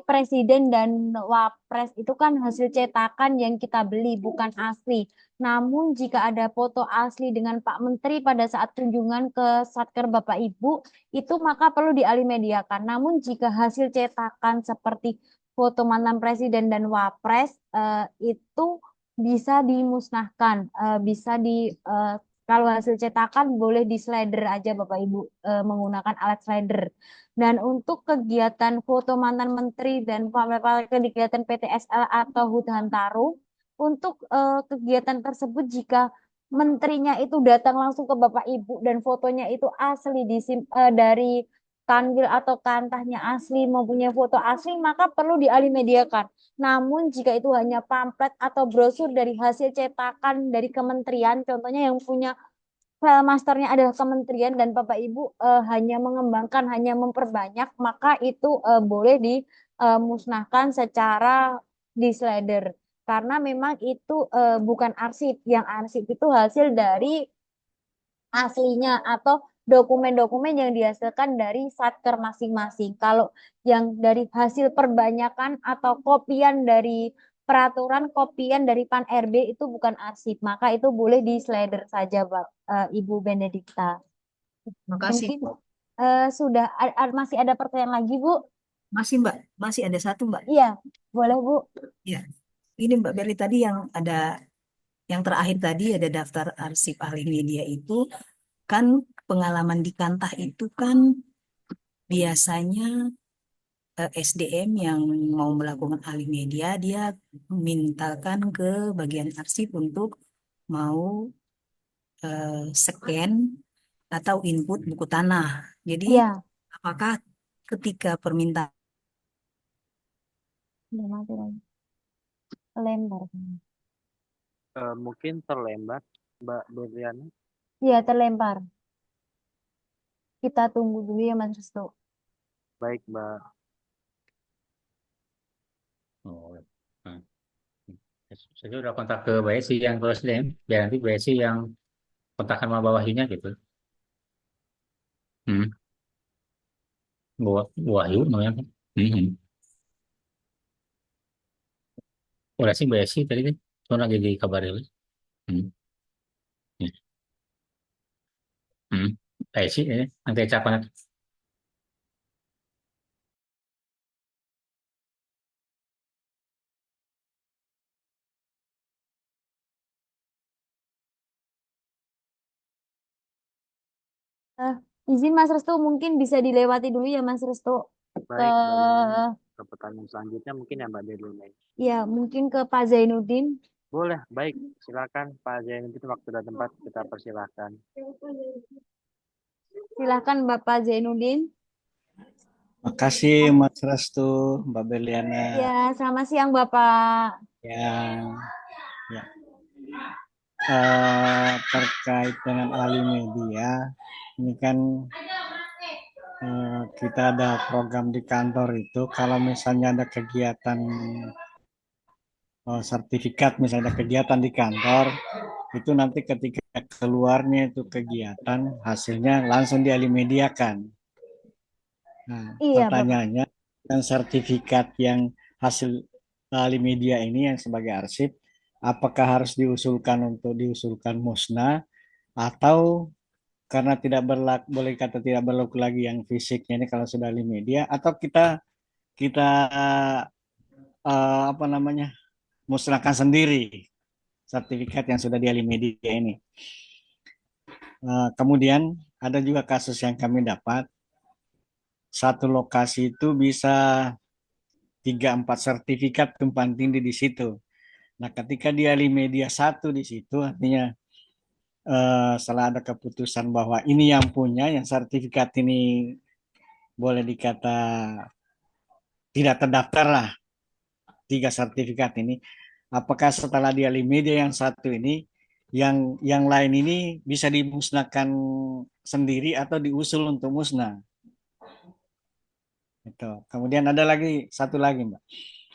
presiden dan wapres itu kan hasil cetakan yang kita beli bukan asli. Namun jika ada foto asli dengan Pak Menteri pada saat kunjungan ke Satker Bapak Ibu itu maka perlu dialih mediakan. Namun jika hasil cetakan seperti foto mantan presiden dan wapres itu bisa dimusnahkan, bisa kalau hasil cetakan boleh di slider aja Bapak Ibu menggunakan alat slider. Dan untuk kegiatan foto mantan menteri dan kegiatan PTSL atau HUT Hantaru, untuk kegiatan tersebut jika menterinya itu datang langsung ke Bapak Ibu dan fotonya itu asli dari kanwil atau kantahnya asli mempunyai foto asli maka perlu dialih mediakan. Namun jika itu hanya pamflet atau brosur dari hasil cetakan dari kementerian, contohnya yang punya file masternya adalah kementerian dan Bapak Ibu hanya mengembangkan, hanya memperbanyak, maka itu boleh dimusnahkan secara dislider. Karena memang itu bukan arsip, yang arsip itu hasil dari aslinya atau dokumen-dokumen yang dihasilkan dari satker masing-masing. Kalau yang dari hasil perbanyakan atau kopian dari peraturan, kopian dari Pan RB itu bukan arsip, maka itu boleh di slider saja, Ibu Benedikta. Makasih. Mungkin sudah masih ada pertanyaan lagi, Bu? Masih Mbak, masih ada satu Mbak. Iya, boleh, Bu. Ya, ini Mbak Berli tadi yang terakhir tadi ada daftar arsip alih media itu kan pengalaman di Kantah itu kan biasanya SDM yang mau melakukan alih media dia mintakan ke bagian arsip untuk mau scan atau input buku tanah. Jadi Iya, apakah ketika permintaan udah mati lagi. Lembar. Mungkin terlambat, Mbak Berliana. Iya, terlempar. Kita tunggu dulu ya, Mas Restu. Baik, Mbak. Oh, nah, Saya udah kontak ke BSI yang tulis DM, biar nanti BSI yang kontak sama bawahinya gitu. Hmm. Wahyu namanya. Hmm. Udah sih BSI tadi kan, cuma lagi dikabarin. Hmm. Ya. Hmm. BSI ya, nanti capan. Eh, izin Mas Restu, mungkin bisa dilewati dulu ya Mas Restu ke Baik, Mbak Lina. Ke pertanyaan selanjutnya mungkin ya Mbak Delina. ya mungkin ke Pak Zainuddin. Boleh, baik. Silakan Pak Zainuddin, waktu dan tempat kita persilahkan. Silahkan Bapak Zainuddin. Makasih Mas Restu, Mbak Beliana. Ya, selamat siang Bapak. Ya, ya. Terkait dengan ahli media, ini kan kita ada program di kantor itu. Kalau misalnya ada kegiatan sertifikat, misalnya ada kegiatan di kantor, itu nanti ketika keluarnya itu kegiatan, hasilnya langsung dialimediakan. Nah, Iya Bapak. pertanyaannya, dan sertifikat yang hasil ahli media ini yang sebagai arsip, apakah harus diusulkan musnah atau karena tidak berlaku, boleh kata tidak berlaku lagi yang fisiknya ini kalau sudah ahli media, atau kita kita apa namanya musnahkan sendiri sertifikat yang sudah di ahli media ini. Kemudian ada juga kasus yang kami dapat, satu lokasi itu bisa 3-4 sertifikat tumpang tindih di situ. Nah, ketika di ahli media satu di situ, artinya setelah ada keputusan bahwa ini yang punya, yang sertifikat ini boleh dikata tidak terdaftar lah, 3 sertifikat ini. Apakah setelah di ahli media yang satu ini, yang lain ini bisa dimusnahkan sendiri atau diusul untuk musnah? Itu. Kemudian ada lagi satu lagi, Mbak.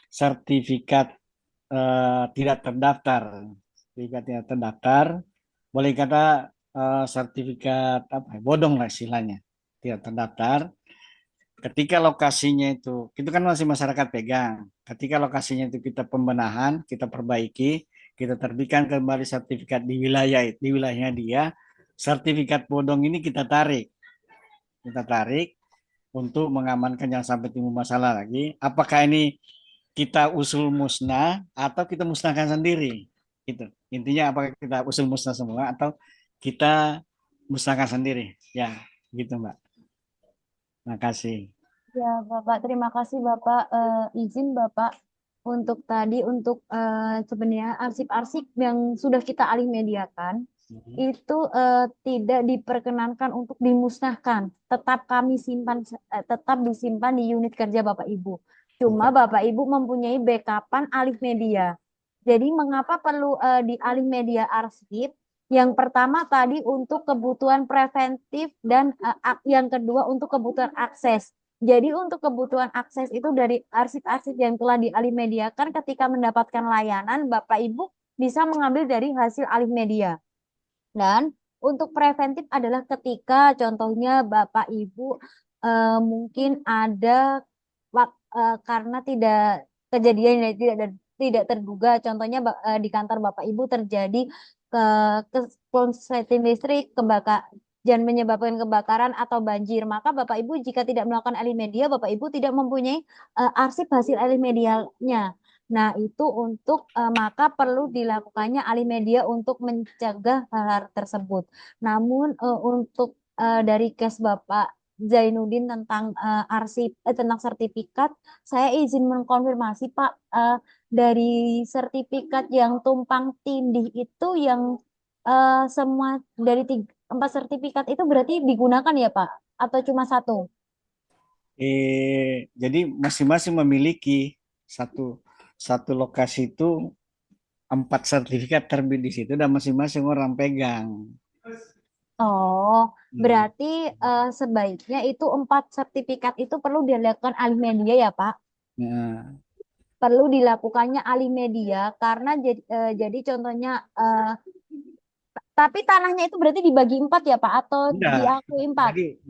Sertifikat tidak terdaftar. Sertifikat tidak terdaftar, boleh kata sertifikat apa? Bodong lah istilahnya. Tidak terdaftar. Ketika lokasinya itu kan masih masyarakat pegang. Ketika lokasinya itu kita pembenahan, kita perbaiki, kita terbitkan kembali sertifikat di wilayahnya dia. Sertifikat bodong ini kita tarik untuk mengamankan jangan sampai timbul masalah lagi. Apakah ini kita usul musnah atau kita musnahkan sendiri? Itu intinya, apakah kita usul musnah semua atau kita musnahkan sendiri? Ya, gitu Mbak. Terima kasih. Ya Bapak, terima kasih Bapak. Izin Bapak untuk tadi untuk sebenarnya arsip-arsip yang sudah kita alih mediakan itu tidak diperkenankan untuk dimusnahkan. Tetap disimpan di unit kerja Bapak Ibu. Cuma Bapak Ibu mempunyai backupan alih media. Jadi mengapa perlu di alih media arsip? Yang pertama tadi untuk kebutuhan preventif dan yang kedua untuk kebutuhan akses. Jadi untuk kebutuhan akses itu dari arsip-arsip yang telah dialih mediakan, ketika mendapatkan layanan Bapak Ibu bisa mengambil dari hasil alih media. Dan untuk preventif adalah ketika contohnya Bapak Ibu mungkin ada karena tidak kejadian yang tidak terduga, contohnya di kantor Bapak Ibu terjadi ke konsleting listrik, dan menyebabkan kebakaran atau banjir, maka Bapak Ibu jika tidak melakukan alih media, Bapak Ibu tidak mempunyai arsip hasil alih medianya. Nah, itu untuk maka perlu dilakukannya alih media untuk mencegah hal tersebut. Namun untuk dari case Bapak Zainuddin tentang tentang sertifikat, saya izin mengkonfirmasi Pak, dari sertifikat yang tumpang tindih itu yang semua dari 4 sertifikat itu berarti digunakan ya Pak? Atau cuma satu? Jadi masing-masing memiliki satu satu lokasi itu 4 sertifikat terbit di situ dan masing-masing orang pegang. Oh, berarti sebaiknya itu 4 sertifikat itu perlu dilakukan alih media ya Pak? Nah, perlu dilakukannya alih media karena jadi contohnya tapi tanahnya itu berarti dibagi 4 ya Pak atau Enggak. diakui 4?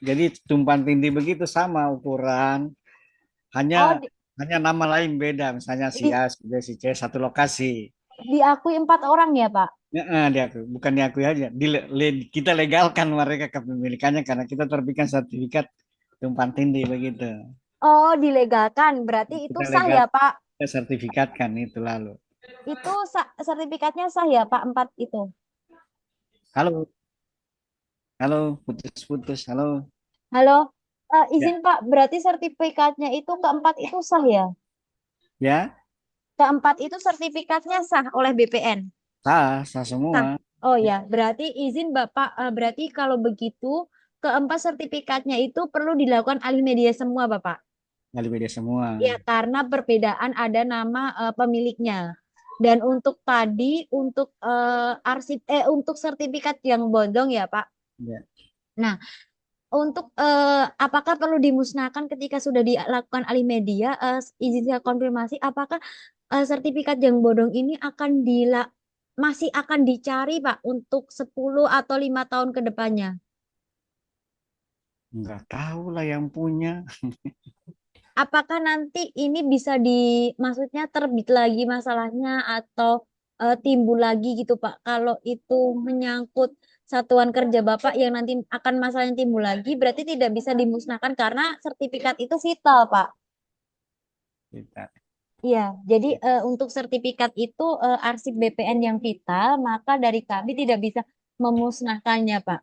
Jadi tumpang tindih begitu sama ukuran, hanya Oh, hanya nama lain beda, misalnya si A, si B, si C satu lokasi. diakui 4 orang ya Pak? Diakui, bukan diakui aja. Kita legalkan mereka kepemilikannya karena kita terbitkan sertifikat tumpang tindih begitu. Oh, dilegalkan. Berarti itu Kita sah ya Pak? kita sertifikatkan itu lalu. Itu sertifikatnya sah ya Pak 4 itu? Halo, halo, putus-putus, halo. Halo, Ya, izin Pak, berarti sertifikatnya itu keempat itu sah ya? ya, Keempat itu sertifikatnya sah oleh BPN? sah semua. Sah. Oh ya, berarti izin Bapak, berarti kalau begitu keempat sertifikatnya itu perlu dilakukan alih media semua Bapak? Dari media semua. Ya, karena perbedaan ada nama pemiliknya. Dan untuk tadi, untuk untuk sertifikat yang bodong ya Pak. Ya. Nah, untuk apakah perlu dimusnahkan ketika sudah dilakukan alih media? Izin saya konfirmasi, apakah sertifikat yang bodong ini masih akan dicari Pak untuk 10 atau 5 tahun ke depannya? Nggak tahu lah yang punya. Apakah nanti ini bisa maksudnya terbit lagi masalahnya atau timbul lagi gitu Pak? Kalau itu menyangkut satuan kerja Bapak yang nanti akan masalahnya timbul lagi, berarti tidak bisa dimusnahkan karena sertifikat itu vital Pak. Kita. Iya, jadi untuk sertifikat itu arsip BPN yang vital, maka dari kami tidak bisa memusnahkannya Pak.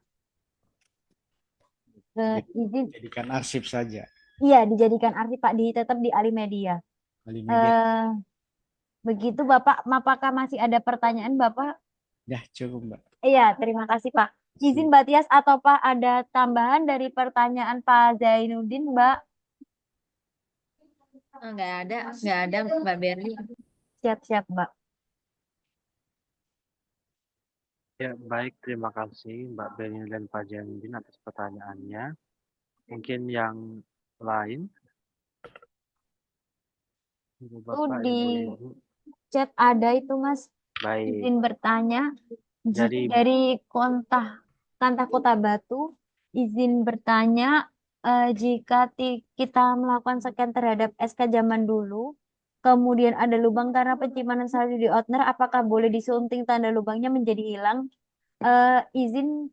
Izin, Jadikan arsip saja. iya dijadikan arsip Pak, tetap di alih media. Alih media. Eh, Begitu Bapak, apakah masih ada pertanyaan Bapak? Ya, cukup, Mbak. Iya, terima kasih Pak. Izin Mbak Tias atau Pak ada tambahan dari pertanyaan Pak Zainuddin Mbak? Nggak ada Mbak Berli. Siap-siap Mbak. Ya, baik. Terima kasih Mbak Beni dan Pak Jandin atas pertanyaannya. Mungkin yang lain? Ibu Itu Bapak, di Ibu-Ibu. chat ada itu Mas. Baik. Izin bertanya. Dari Dari Kantah Kota Batu, izin bertanya, jika kita melakukan scan terhadap SK zaman dulu, kemudian ada lubang karena pencimanan salju di Outner, apakah boleh disunting tanda lubangnya menjadi hilang? Izin,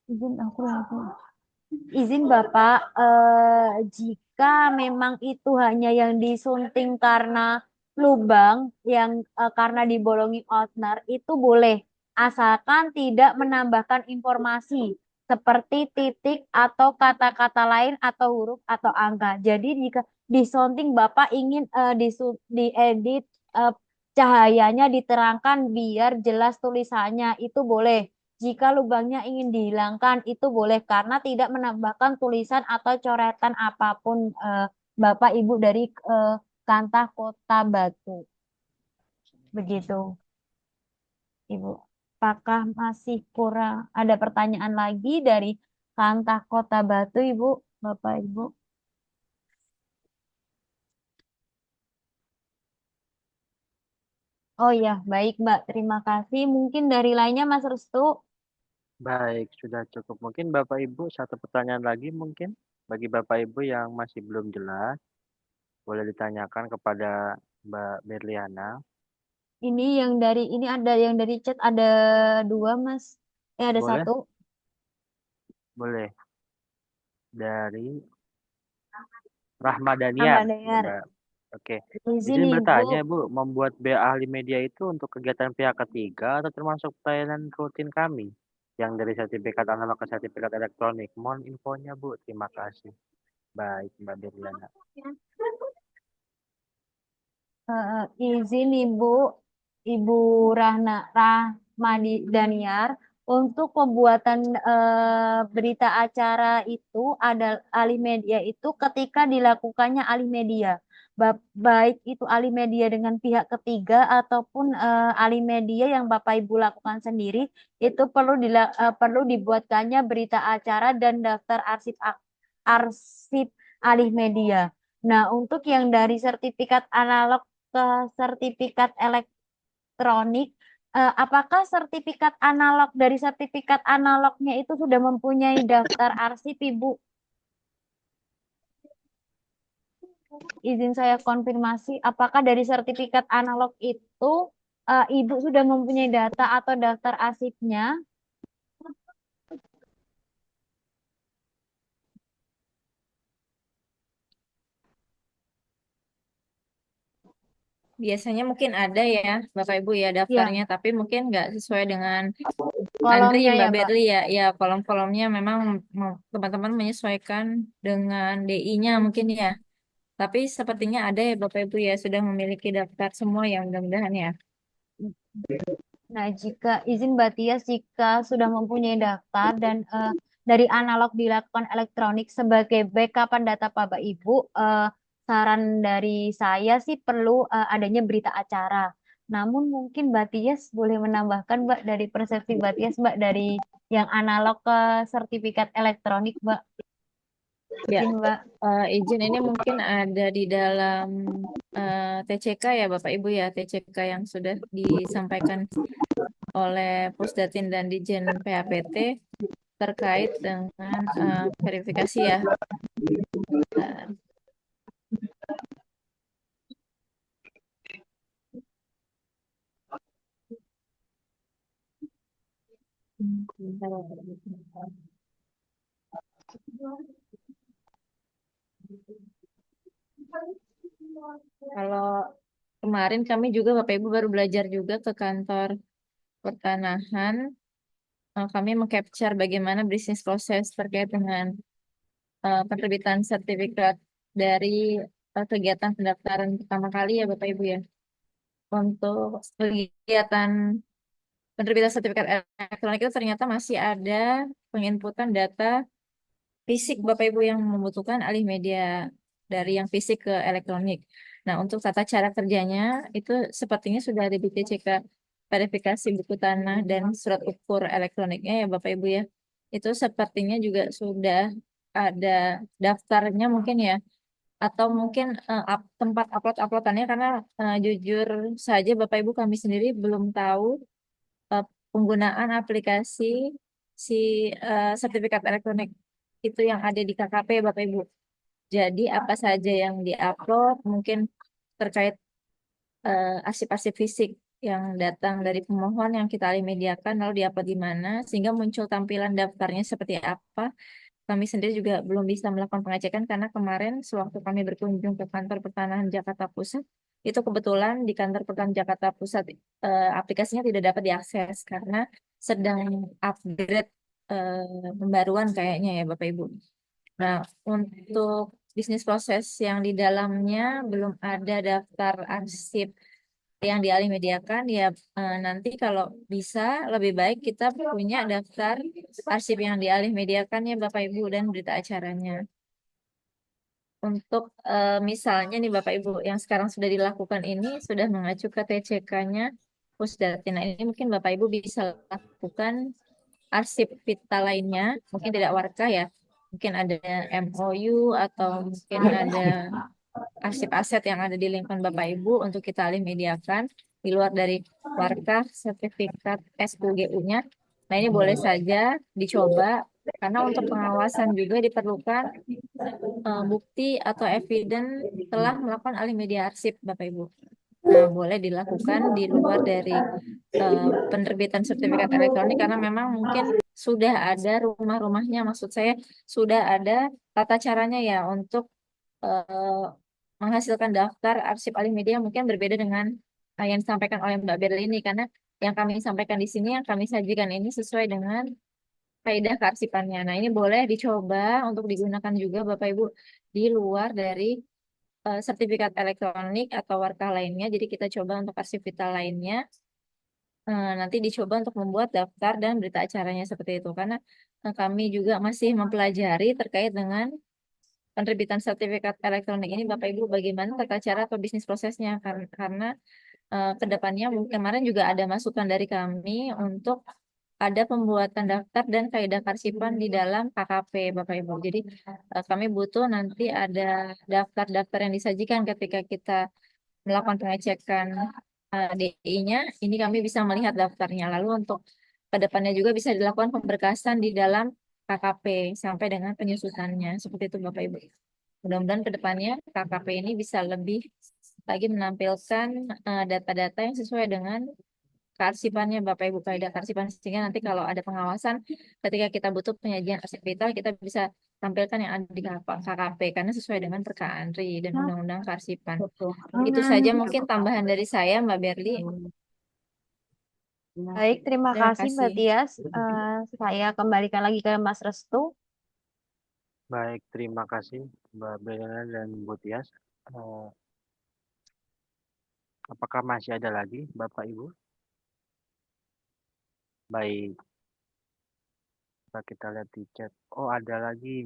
izin aku. Izin Bapak, jika memang itu hanya yang disunting karena lubang, yang karena dibolongi outner, itu boleh. Asalkan tidak menambahkan informasi seperti titik atau kata-kata lain atau huruf atau angka. Jadi jika disunting Bapak ingin diedit cahayanya diterangkan biar jelas tulisannya, itu boleh. Jika lubangnya ingin dihilangkan, itu boleh karena tidak menambahkan tulisan atau coretan apapun Bapak Ibu dari Kantah Kota Batu. Begitu, Ibu. Apakah masih kurang ada pertanyaan lagi dari Kantah Kota Batu, Ibu, Bapak Ibu? Oh ya, baik Mbak. Terima kasih. Mungkin dari lainnya Mas Restu. baik, sudah cukup. Mungkin Bapak Ibu satu pertanyaan lagi mungkin bagi Bapak Ibu yang masih belum jelas, boleh ditanyakan kepada Mbak Berliana. Ini ada yang dari chat ada 2 Mas. Ada Boleh? 1. Boleh. Dari Rahma Daniar. Daniar. Mbak. Oke. Izin Izin Ibu. bertanya, Bu, membuat BA ahli media itu untuk kegiatan pihak ketiga atau termasuk pelayanan rutin kami yang dari sertifikat analog ke sertifikat elektronik? Mohon infonya, Bu. Terima kasih. Baik, Mbak Berliana. Izin Ibu Rahmadi Daniar untuk pembuatan berita acara itu ada alih media itu ketika dilakukannya alih media. Baik itu alih media dengan pihak ketiga ataupun alih media yang Bapak Ibu lakukan sendiri itu perlu dibuatkannya berita acara dan daftar arsip alih media. Nah, untuk yang dari sertifikat analog ke sertifikat elektronik, apakah sertifikat analog dari sertifikat analognya itu sudah mempunyai daftar arsip, Ibu? Izin saya konfirmasi, apakah dari sertifikat analog itu Ibu sudah mempunyai data atau daftar arsipnya? Biasanya mungkin ada ya, Bapak Ibu ya Ya, daftarnya, tapi mungkin nggak sesuai dengan Andri, kolomnya Mbak ya, Mbak. Berli ya. Ya, kolom-kolomnya memang teman-teman menyesuaikan dengan DI-nya mungkin ya. Tapi sepertinya ada ya Bapak Ibu ya sudah memiliki daftar semua ya mudah-mudahan ya. Nah, jika izin Mbak Tias, jika sudah mempunyai daftar dan dari analog dilakukan elektronik sebagai backupan data Bapak Ibu, saran dari saya sih perlu adanya berita acara. Namun mungkin Mbak Tias boleh menambahkan Mbak dari persepsi Mbak Tias Mbak dari yang analog ke sertifikat elektronik Mbak. Ya, Izin Mbak. izin ini mungkin ada di dalam TCK ya Bapak Ibu ya, TCK yang sudah disampaikan oleh Pusdatin dan Dijen PAPT terkait dengan verifikasi ya. Bentar. Bentar, Bapak Ibu. Kalau kemarin kami juga Bapak Ibu baru belajar juga ke kantor pertanahan, kami mengcapture bagaimana bisnis proses terkait dengan penerbitan sertifikat dari kegiatan pendaftaran pertama kali ya Bapak Ibu ya. Untuk kegiatan penerbitan sertifikat elektronik itu ternyata masih ada penginputan data fisik Bapak Ibu yang membutuhkan alih media dari yang fisik ke elektronik. Nah, untuk tata cara kerjanya itu sepertinya sudah ada di TCK verifikasi buku tanah dan surat ukur elektroniknya ya Bapak Ibu ya. Itu sepertinya juga sudah ada daftarnya mungkin ya. Atau mungkin tempat uploadannya karena jujur saja Bapak Ibu kami sendiri belum tahu eh, penggunaan aplikasi si sertifikat elektronik itu yang ada di KKP Bapak Ibu. Jadi apa saja yang diupload mungkin terkait arsip-arsip fisik yang datang dari pemohon yang kita alih mediakan lalu diupload di mana sehingga muncul tampilan daftarnya seperti apa. Kami sendiri juga belum bisa melakukan pengecekan karena kemarin sewaktu kami berkunjung ke kantor pertanahan Jakarta Pusat, itu kebetulan di kantor pertanahan Jakarta Pusat aplikasinya tidak dapat diakses karena sedang upgrade pembaruan kayaknya ya Bapak Ibu. Nah, untuk bisnis proses yang di dalamnya belum ada daftar arsip yang dialih mediakan ya nanti kalau bisa lebih baik kita punya daftar arsip yang dialih mediakan ya Bapak Ibu dan berita acaranya. Untuk misalnya nih Bapak Ibu yang sekarang sudah dilakukan ini sudah mengacu ke TCK-nya Pusdatin. Nah, ini mungkin Bapak Ibu bisa lakukan arsip pita lainnya, mungkin tidak warka ya. Mungkin ada MOU atau mungkin ada arsip aset yang ada di lingkungan Bapak Ibu untuk kita alih mediakan di luar dari warka sertifikat SPGU-nya. Nah, ini boleh saja dicoba karena untuk pengawasan juga diperlukan bukti atau evidence telah melakukan alih media arsip Bapak Ibu. Nah, boleh dilakukan di luar dari penerbitan sertifikat elektronik karena memang mungkin sudah ada rumah-rumahnya, maksud saya sudah ada tata caranya ya untuk eh, menghasilkan daftar arsip alih media mungkin berbeda dengan yang disampaikan oleh Mbak Berli ini karena yang kami sampaikan di sini yang kami sajikan ini sesuai dengan kaidah kearsipannya. Nah, ini boleh dicoba untuk digunakan juga Bapak Ibu di luar dari sertifikat elektronik atau warta lainnya. Jadi kita coba untuk arsip vital lainnya. Nanti dicoba untuk membuat daftar dan berita acaranya seperti itu. Karena kami juga masih mempelajari terkait dengan penerbitan sertifikat elektronik ini Bapak Ibu bagaimana tata cara atau bisnis prosesnya karena ke depannya kemarin juga ada masukan dari kami untuk ada pembuatan daftar dan kaidah karsipan di dalam KKP, Bapak Ibu. Jadi kami butuh nanti ada daftar-daftar yang disajikan ketika kita melakukan pengecekan DI-nya. Ini kami bisa melihat daftarnya. Lalu untuk ke depannya juga bisa dilakukan pemberkasan di dalam KKP sampai dengan penyusutannya. Seperti itu, Bapak Ibu. Mudah-mudahan ke depannya KKP ini bisa lebih lagi menampilkan data-data yang sesuai dengan kearsipannya Bapak Ibu, kaidah kearsipan, sehingga nanti kalau ada pengawasan ketika kita butuh penyajian arsip vital, kita bisa tampilkan yang ada di KKP karena sesuai dengan perka ANRI dan undang-undang kearsipan. Itu saja mungkin tambahan dari saya, Mbak Berli. Baik, terima Terima kasih Mbak kasih. Tias. Saya kembalikan lagi ke Mas Restu. Baik, terima kasih Mbak Belena dan Bu Tias. Apakah masih ada lagi Bapak Ibu? Baik, coba kita lihat di chat. Oh, ada lagi.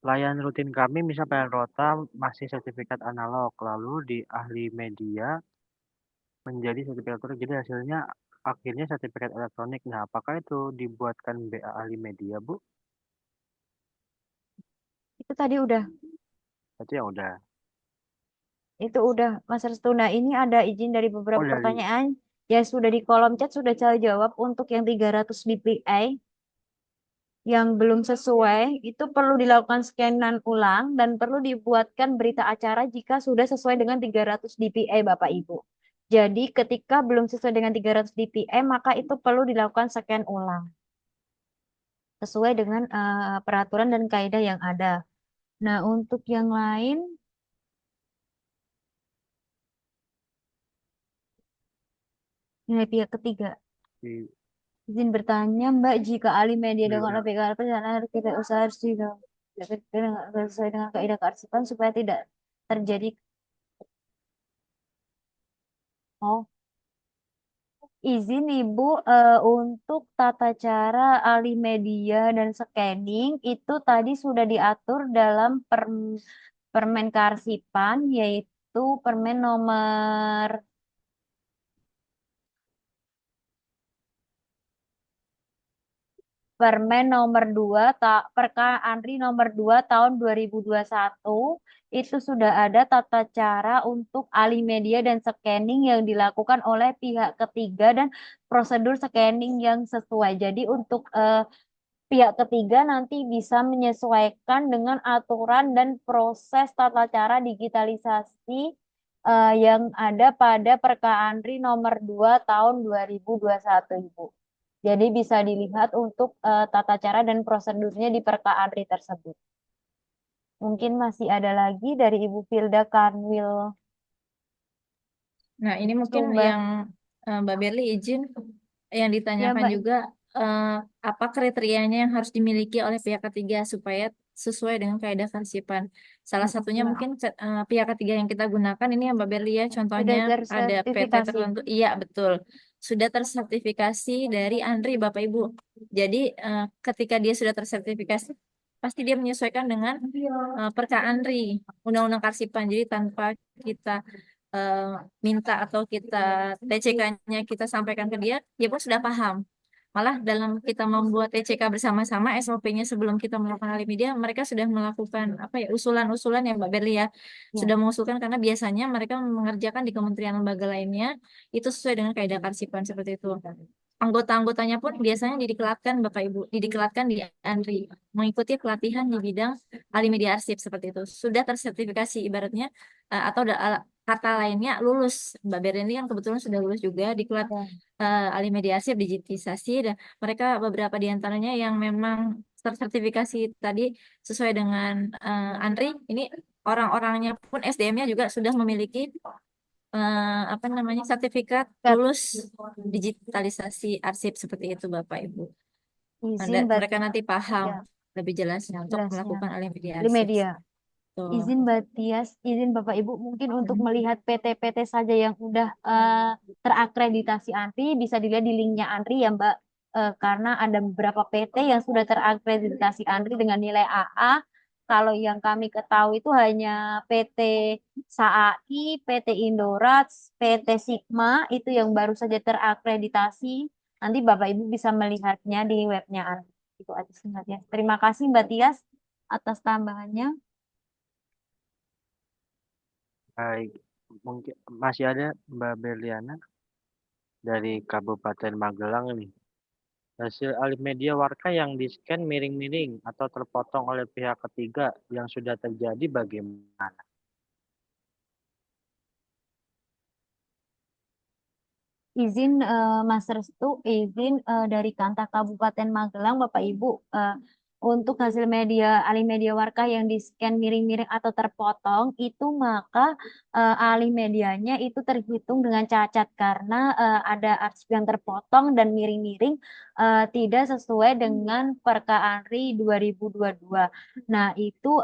Pelayanan rutin kami, misal pelayanan rota, masih sertifikat analog. Lalu di ahli media menjadi sertifikat elektronik. Jadi hasilnya akhirnya sertifikat elektronik. Nah, apakah itu dibuatkan BA ahli media, Bu? Itu tadi udah. Itu yang udah. Itu udah, Mas Restu. Nah, ini ada izin dari Oh, beberapa dari pertanyaan. Ya, sudah di kolom chat sudah saya jawab untuk yang 300 dpi yang belum sesuai, itu perlu dilakukan scanan ulang dan perlu dibuatkan berita acara jika sudah sesuai dengan 300 dpi, Bapak Ibu. Jadi, ketika belum sesuai dengan 300 dpi, maka itu perlu dilakukan scan ulang. Sesuai dengan peraturan dan kaidah yang ada. Nah, untuk yang lain, nilai pihak ketiga. di Izin bertanya, Mbak, jika alih media dengan Belum. APK harus kita usaha harus sesuai dengan kaidah kearsipan supaya tidak terjadi. Oh, izin Ibu, untuk tata cara alih media dan scanning itu tadi sudah diatur dalam Permen Karsipan, yaitu Permen nomor Permen nomor 2, Perka Andri nomor 2 tahun 2021 itu sudah ada tata cara untuk alih media dan scanning yang dilakukan oleh pihak ketiga dan prosedur scanning yang sesuai. Jadi untuk pihak ketiga nanti bisa menyesuaikan dengan aturan dan proses tata cara digitalisasi yang ada pada Perka Andri nomor 2 tahun 2021, Ibu. Jadi bisa dilihat untuk tata cara dan prosedurnya di Perka Andri tersebut. Mungkin masih ada lagi dari Ibu Filda Kanwil Nah, ini mungkin Sumber. yang Mbak Berli izin yang Ya, ditanyakan Mbak. juga apa kriterianya yang harus dimiliki oleh pihak ketiga supaya sesuai dengan kaidah karsipan. Salah satunya Nah, mungkin pihak ketiga yang kita gunakan ini yang Mbak Berli ya, sudah contohnya ada PT tersertifikasi. tertentu. Iya, betul. Sudah tersertifikasi dari ANRI, Bapak Ibu. Jadi ketika dia sudah tersertifikasi, pasti dia menyesuaikan dengan perka ANRI, Undang-Undang Karsipan. Jadi tanpa kita eh, minta atau kita TCK-nya kita sampaikan ke dia, dia pun sudah paham. Malah dalam kita membuat TCK bersama-sama SOP-nya sebelum kita melakukan alih media, mereka sudah melakukan apa ya usulan-usulan ya Mbak Berli ya, Ya. sudah mengusulkan karena biasanya mereka mengerjakan di kementerian lembaga lainnya itu sesuai dengan kaidah karsipan seperti itu. Anggota-anggotanya pun biasanya didiklatkan Bapak Ibu, didiklatkan di ANRI, mengikuti pelatihan di bidang alih media arsip seperti itu. Sudah tersertifikasi ibaratnya atau kata lainnya lulus. Mbak Berli kan kebetulan sudah lulus juga diklat Ya. alih media arsip digitisasi dan mereka beberapa di antaranya yang memang tersertifikasi tadi sesuai dengan ANRI ini orang-orangnya pun SDM-nya juga sudah memiliki apa namanya sertifikat lulus digitalisasi arsip seperti itu Bapak Ibu. Izin Mereka nanti paham ya, lebih jelasnya untuk jelasnya. melakukan alih media Alih arsip. media. Tuh. Izin Mbak Tias, izin Bapak Ibu mungkin untuk melihat PT-PT saja yang udah terakreditasi ANRI bisa dilihat di linknya ANRI ya Mbak. Karena ada beberapa PT yang sudah terakreditasi ANRI dengan nilai AA Kalau yang kami ketahui itu hanya PT SAAI, PT Indorats, PT Sigma itu yang baru saja terakreditasi. Nanti Bapak Ibu bisa melihatnya di webnya. Itu aja singkatnya. Terima kasih Mbak Tias atas tambahannya. Baik, mungkin masih ada Mbak Berliana dari Kabupaten Magelang nih. Hasil alih media warka yang di-scan miring-miring atau terpotong oleh pihak ketiga yang sudah terjadi bagaimana? Izin Mas Restu, izin dari Kantah Kabupaten Magelang, Bapak Ibu, untuk hasil alih media warkah yang di-scan miring-miring atau terpotong, itu maka alih medianya itu terhitung dengan cacat karena ada arsip yang terpotong dan miring-miring tidak sesuai dengan Perka Anri 2022. Nah, itu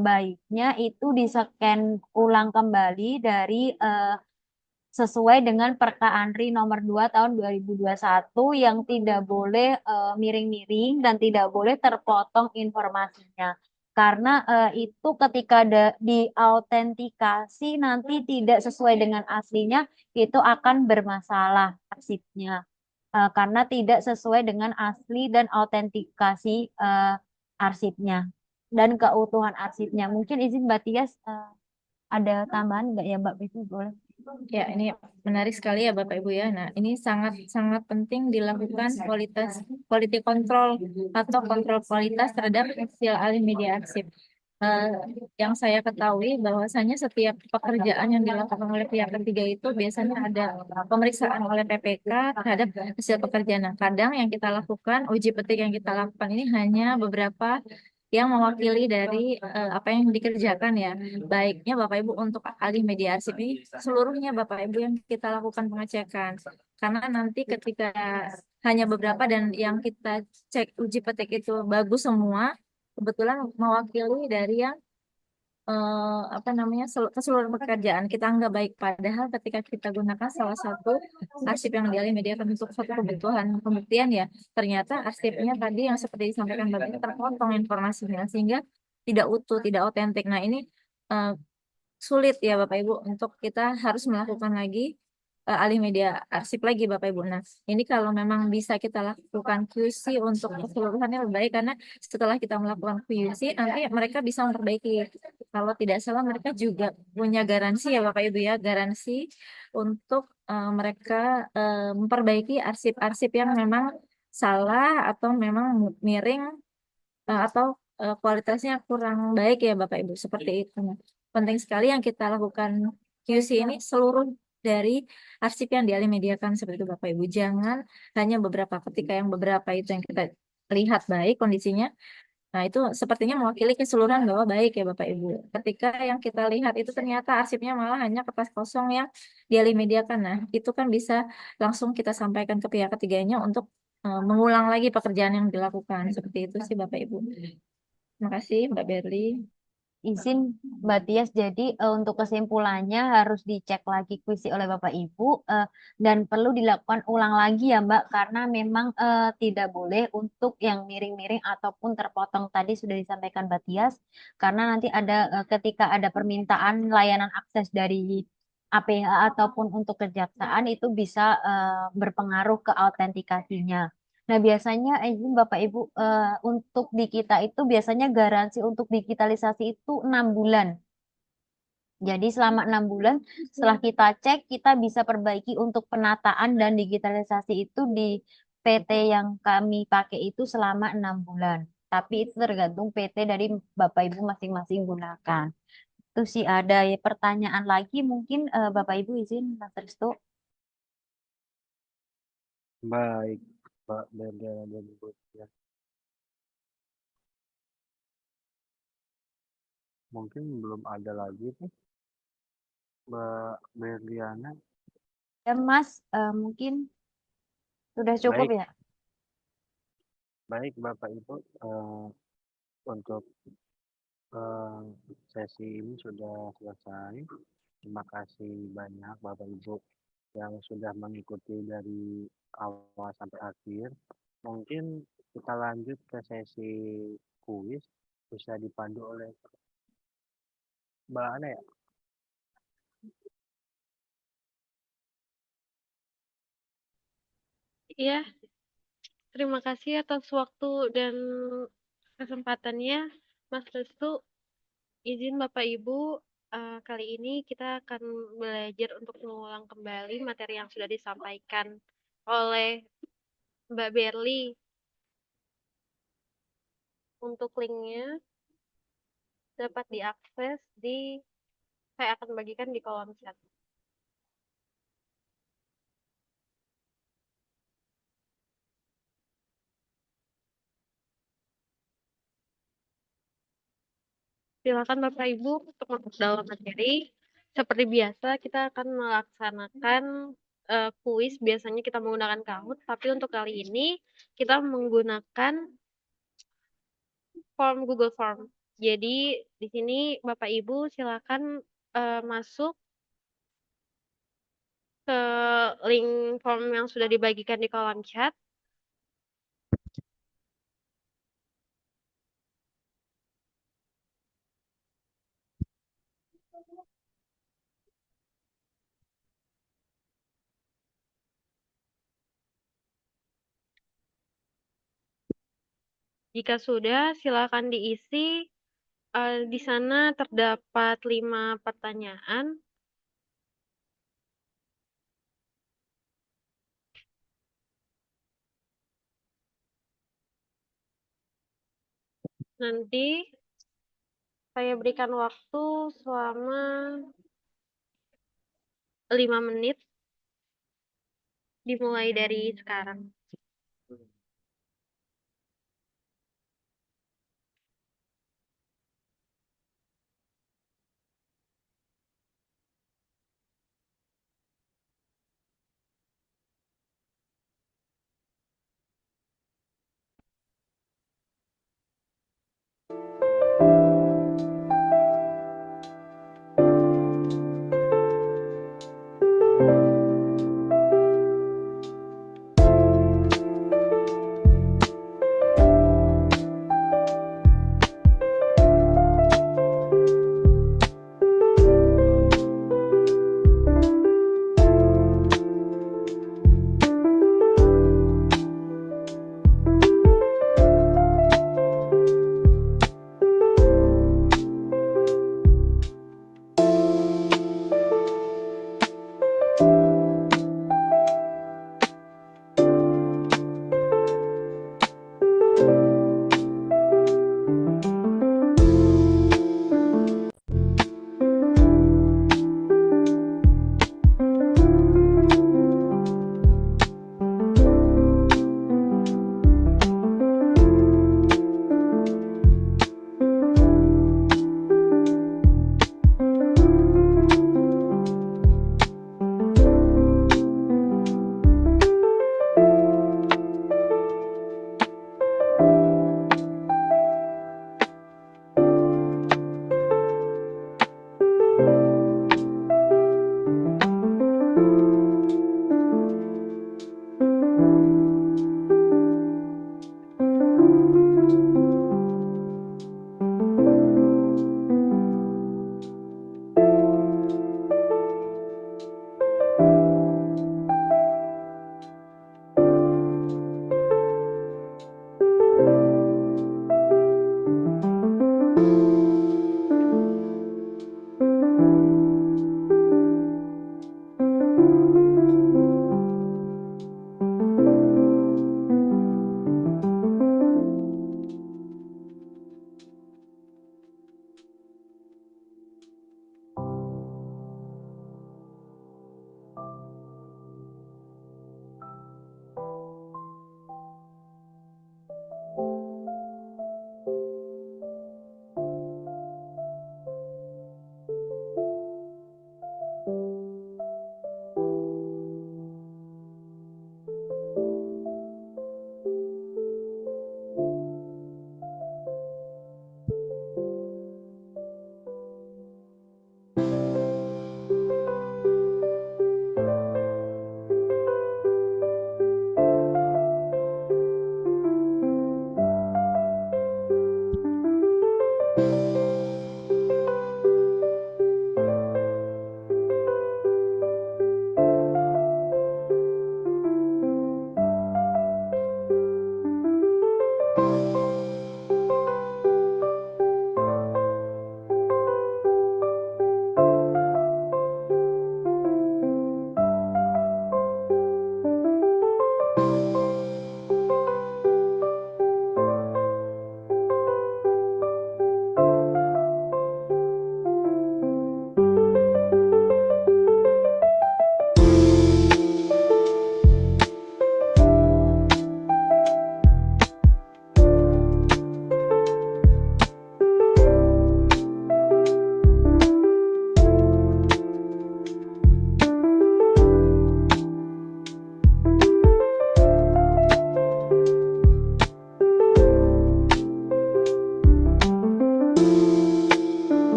baiknya itu di-scan ulang kembali dari sesuai dengan Perka Anri nomor 2 tahun 2021 yang tidak boleh miring-miring dan tidak boleh terpotong informasinya. Karena itu ketika diautentikasi nanti tidak sesuai dengan aslinya, itu akan bermasalah arsipnya. Karena tidak sesuai dengan asli dan autentikasi arsipnya dan keutuhan arsipnya. Mungkin izin Mbak Tias ada tambahan nggak ya Mbak Betu? Boleh. Ya, ini menarik sekali ya Bapak Ibu ya. Nah, ini sangat penting dilakukan quality control atau kontrol kualitas terhadap hasil alih media arsip. Eh, yang saya ketahui bahwasanya setiap pekerjaan yang dilakukan oleh pihak ketiga itu biasanya ada pemeriksaan oleh PPK terhadap hasil pekerjaan. Nah, kadang yang kita lakukan, uji petik yang kita lakukan ini hanya beberapa yang mewakili dari apa yang dikerjakan ya. Baiknya Bapak Ibu untuk alih media arsip ini seluruhnya Bapak Ibu yang kita lakukan pengecekan. Karena nanti ketika hanya beberapa dan yang kita cek uji petik itu bagus semua, kebetulan mewakili dari yang apa namanya keseluruhan pekerjaan kita anggap baik, padahal ketika kita gunakan salah satu arsip yang dialih mediakan untuk suatu kebutuhan pembuktian ya, ternyata arsipnya tadi yang seperti disampaikan Mbak Bella, terpotong informasinya sehingga tidak utuh, tidak otentik. Nah, ini eh, sulit ya Bapak Ibu untuk kita harus melakukan lagi alih media arsip lagi Bapak Ibu. Nah, ini kalau memang bisa kita lakukan QC untuk keseluruhannya lebih baik karena setelah kita melakukan QC nanti mereka bisa memperbaiki. Kalau tidak salah mereka juga punya garansi ya Bapak Ibu ya, garansi untuk mereka memperbaiki arsip-arsip yang memang salah atau memang miring atau kualitasnya kurang baik ya Bapak Ibu seperti itu. Nah, penting sekali yang kita lakukan QC ini seluruh dari arsip yang dialih mediakan seperti itu Bapak Ibu. Jangan hanya beberapa, ketika yang beberapa itu yang kita lihat baik kondisinya. Nah, itu sepertinya mewakili keseluruhan bahwa baik ya Bapak Ibu. Ketika yang kita lihat itu ternyata arsipnya malah hanya kertas kosong yang dialih mediakan. Nah, itu kan bisa langsung kita sampaikan ke pihak ketiganya untuk mengulang lagi pekerjaan yang dilakukan. Seperti itu sih Bapak Ibu. Terima kasih Mbak Berli. Izin Mbak Tias, jadi untuk kesimpulannya harus dicek lagi kuisi oleh Bapak Ibu dan perlu dilakukan ulang lagi ya Mbak, karena memang tidak boleh untuk yang miring-miring ataupun terpotong tadi sudah disampaikan Mbak Tias, karena nanti ada ketika ada permintaan layanan akses dari APH ataupun untuk kejaksaan itu bisa berpengaruh ke autentikasinya. Nah, biasanya izin Bapak Ibu untuk di kita itu biasanya garansi untuk digitalisasi itu 6 bulan. Jadi selama 6 bulan setelah kita cek kita bisa perbaiki untuk penataan dan digitalisasi itu di PT yang kami pakai itu selama 6 bulan. Tapi itu tergantung PT dari Bapak Ibu masing-masing gunakan. Itu sih ada ya, pertanyaan lagi mungkin Bapak Ibu izin Mas Restu. Baik, Mbak Berliana dan Bu Tia. Mungkin belum ada lagi nih, Mbak Berliana. Ya Mas, mungkin sudah cukup Baik, ya. baik Bapak Ibu, untuk sesi ini sudah selesai. Terima kasih banyak Bapak Ibu yang sudah mengikuti dari awal sampai akhir. Mungkin kita lanjut ke sesi kuis. bisa dipandu oleh mana ya? Iya, terima kasih atas waktu dan kesempatannya, Mas Restu. Izin Bapak Ibu, kali ini kita akan belajar untuk mengulang kembali materi yang sudah disampaikan oleh Mbak Berli. Untuk linknya dapat diakses saya akan bagikan di kolom chat. Silakan Bapak Ibu untuk masuk dalam materi. Seperti biasa, kita akan melaksanakan kuis. Biasanya kita menggunakan Kahoot, tapi untuk kali ini kita menggunakan form Google Form. Jadi di sini Bapak Ibu silakan masuk ke link form yang sudah dibagikan di kolom chat. Jika sudah, silakan diisi. Di sana terdapat 5 pertanyaan. Nanti saya berikan waktu selama 5 menit, dimulai dari sekarang.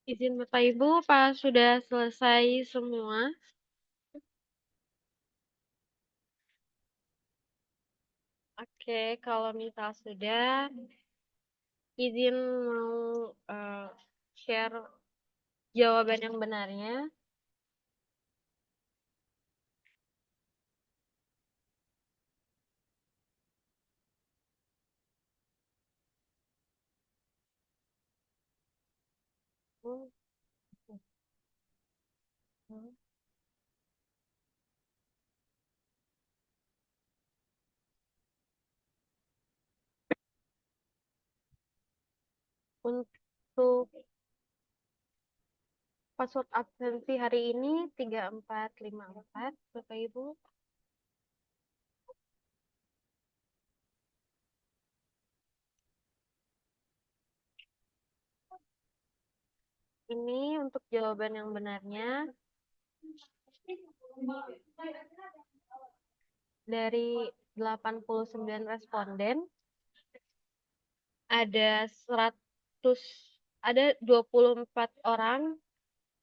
Izin Bapak Ibu, apa sudah selesai semua? Oke, kalau misal sudah, izin mau share jawaban yang benarnya. Untuk password absensi hari ini 3454, Bapak Ibu. Ini untuk jawaban yang benarnya. Dari 89 responden, ada 24 orang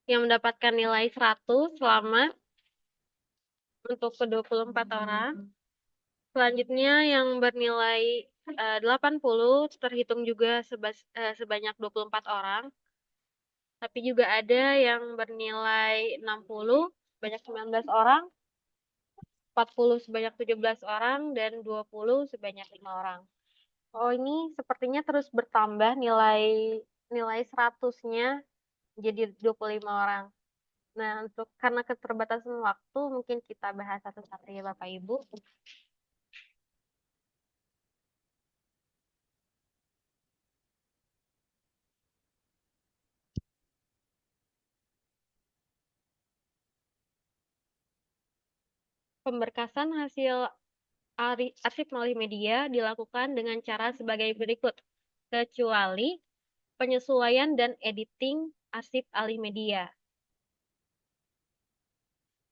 yang mendapatkan nilai 100, selamat untuk ke-24 orang. Selanjutnya yang bernilai 80 terhitung juga sebanyak 24 orang. Tapi juga ada yang bernilai 60 sebanyak 19 orang, 40 sebanyak 17 orang, dan 20 sebanyak 5 orang. Oh, ini sepertinya terus bertambah nilai 100-nya jadi 25 orang. Nah, karena keterbatasan waktu, mungkin kita bahas satu-satu ya Bapak Ibu. Pemberkasan hasil arsip multimedia dilakukan dengan cara sebagai berikut, kecuali penyesuaian dan editing arsip alih media.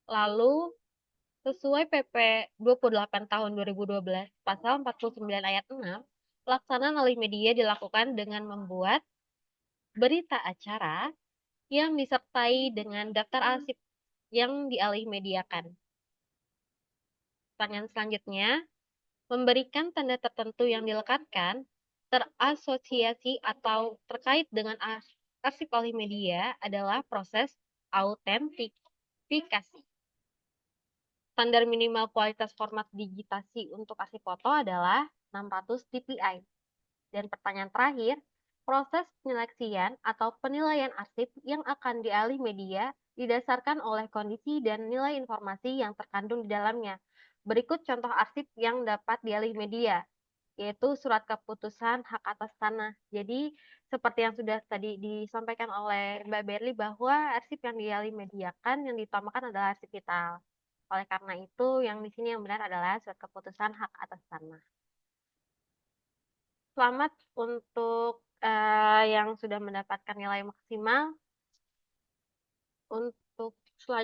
Lalu, sesuai PP 28 tahun 2012, pasal 49 ayat 6, pelaksanaan alih media dilakukan dengan membuat berita acara yang disertai dengan daftar arsip yang dialih mediakan. Pertanyaan selanjutnya, memberikan tanda tertentu yang dilekatkan terasosiasi atau terkait dengan arsip alih media adalah proses autentifikasi. Standar minimal kualitas format digitasi untuk arsip foto adalah 600 dpi. Dan pertanyaan terakhir, proses penyeleksian atau penilaian arsip yang akan dialih media didasarkan oleh kondisi dan nilai informasi yang terkandung di dalamnya. Berikut contoh arsip yang dapat dialih media, yaitu surat keputusan hak atas tanah. Jadi, seperti yang sudah tadi disampaikan oleh Mbak Berli, bahwa arsip yang dialih mediakan, yang diutamakan adalah arsip vital. Oleh karena itu, yang di sini yang benar adalah surat keputusan hak atas tanah. Selamat untuk yang sudah mendapatkan nilai maksimal. Untuk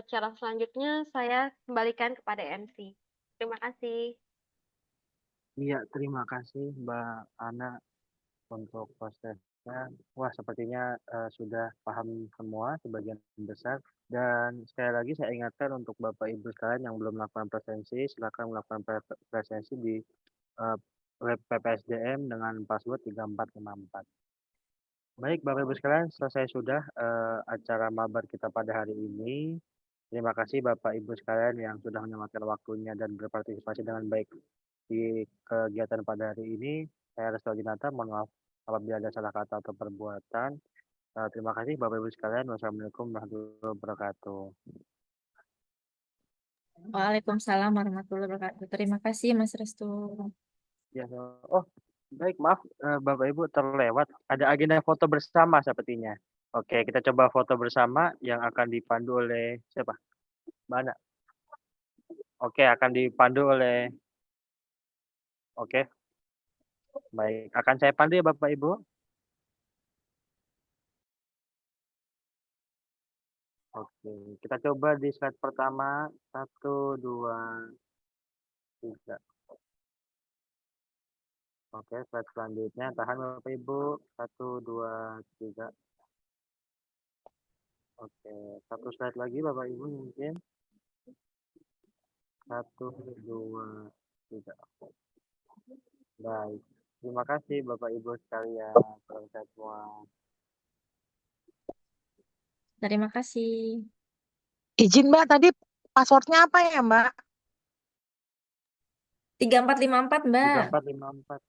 cara selanjutnya, saya kembalikan kepada MC. Terima kasih. Iya, terima kasih Mbak Ana untuk prosesnya. Wah, sepertinya sudah paham semua sebagian besar. Dan sekali lagi saya ingatkan untuk Bapak Ibu sekalian yang belum melakukan presensi, silakan melakukan presensi di web PPSDM dengan password 3454. Baik, Bapak Ibu sekalian, selesai sudah acara mabar kita pada hari ini. Terima kasih Bapak Ibu sekalian yang sudah menyempatkan waktunya dan berpartisipasi dengan baik di kegiatan pada hari ini. Saya Resto Jinata, mohon maaf apabila ada salah kata atau perbuatan. Terima kasih Bapak Ibu sekalian. Wassalamualaikum warahmatullahi wabarakatuh. Waalaikumsalam warahmatullahi wabarakatuh. Terima kasih Mas Restu. Ya, oh baik, maaf Bapak Ibu terlewat. Ada agenda foto bersama sepertinya. Oke, kita coba foto bersama yang akan dipandu oleh siapa? Mana? Oke, akan dipandu oleh. Oke, baik. Akan saya pandu ya Bapak Ibu. Oke, kita coba di slide pertama. 1, 2, 3. Oke, slide selanjutnya. Tahan Bapak Ibu. 1, 2, 3. Oke, satu slide lagi Bapak Ibu mungkin. 1, 2, 3. Baik. Terima kasih Bapak Ibu sekalian. Salam sehat semua. Terima kasih. Izin Mbak, tadi passwordnya apa ya Mbak? 3454, Mbak. 3454.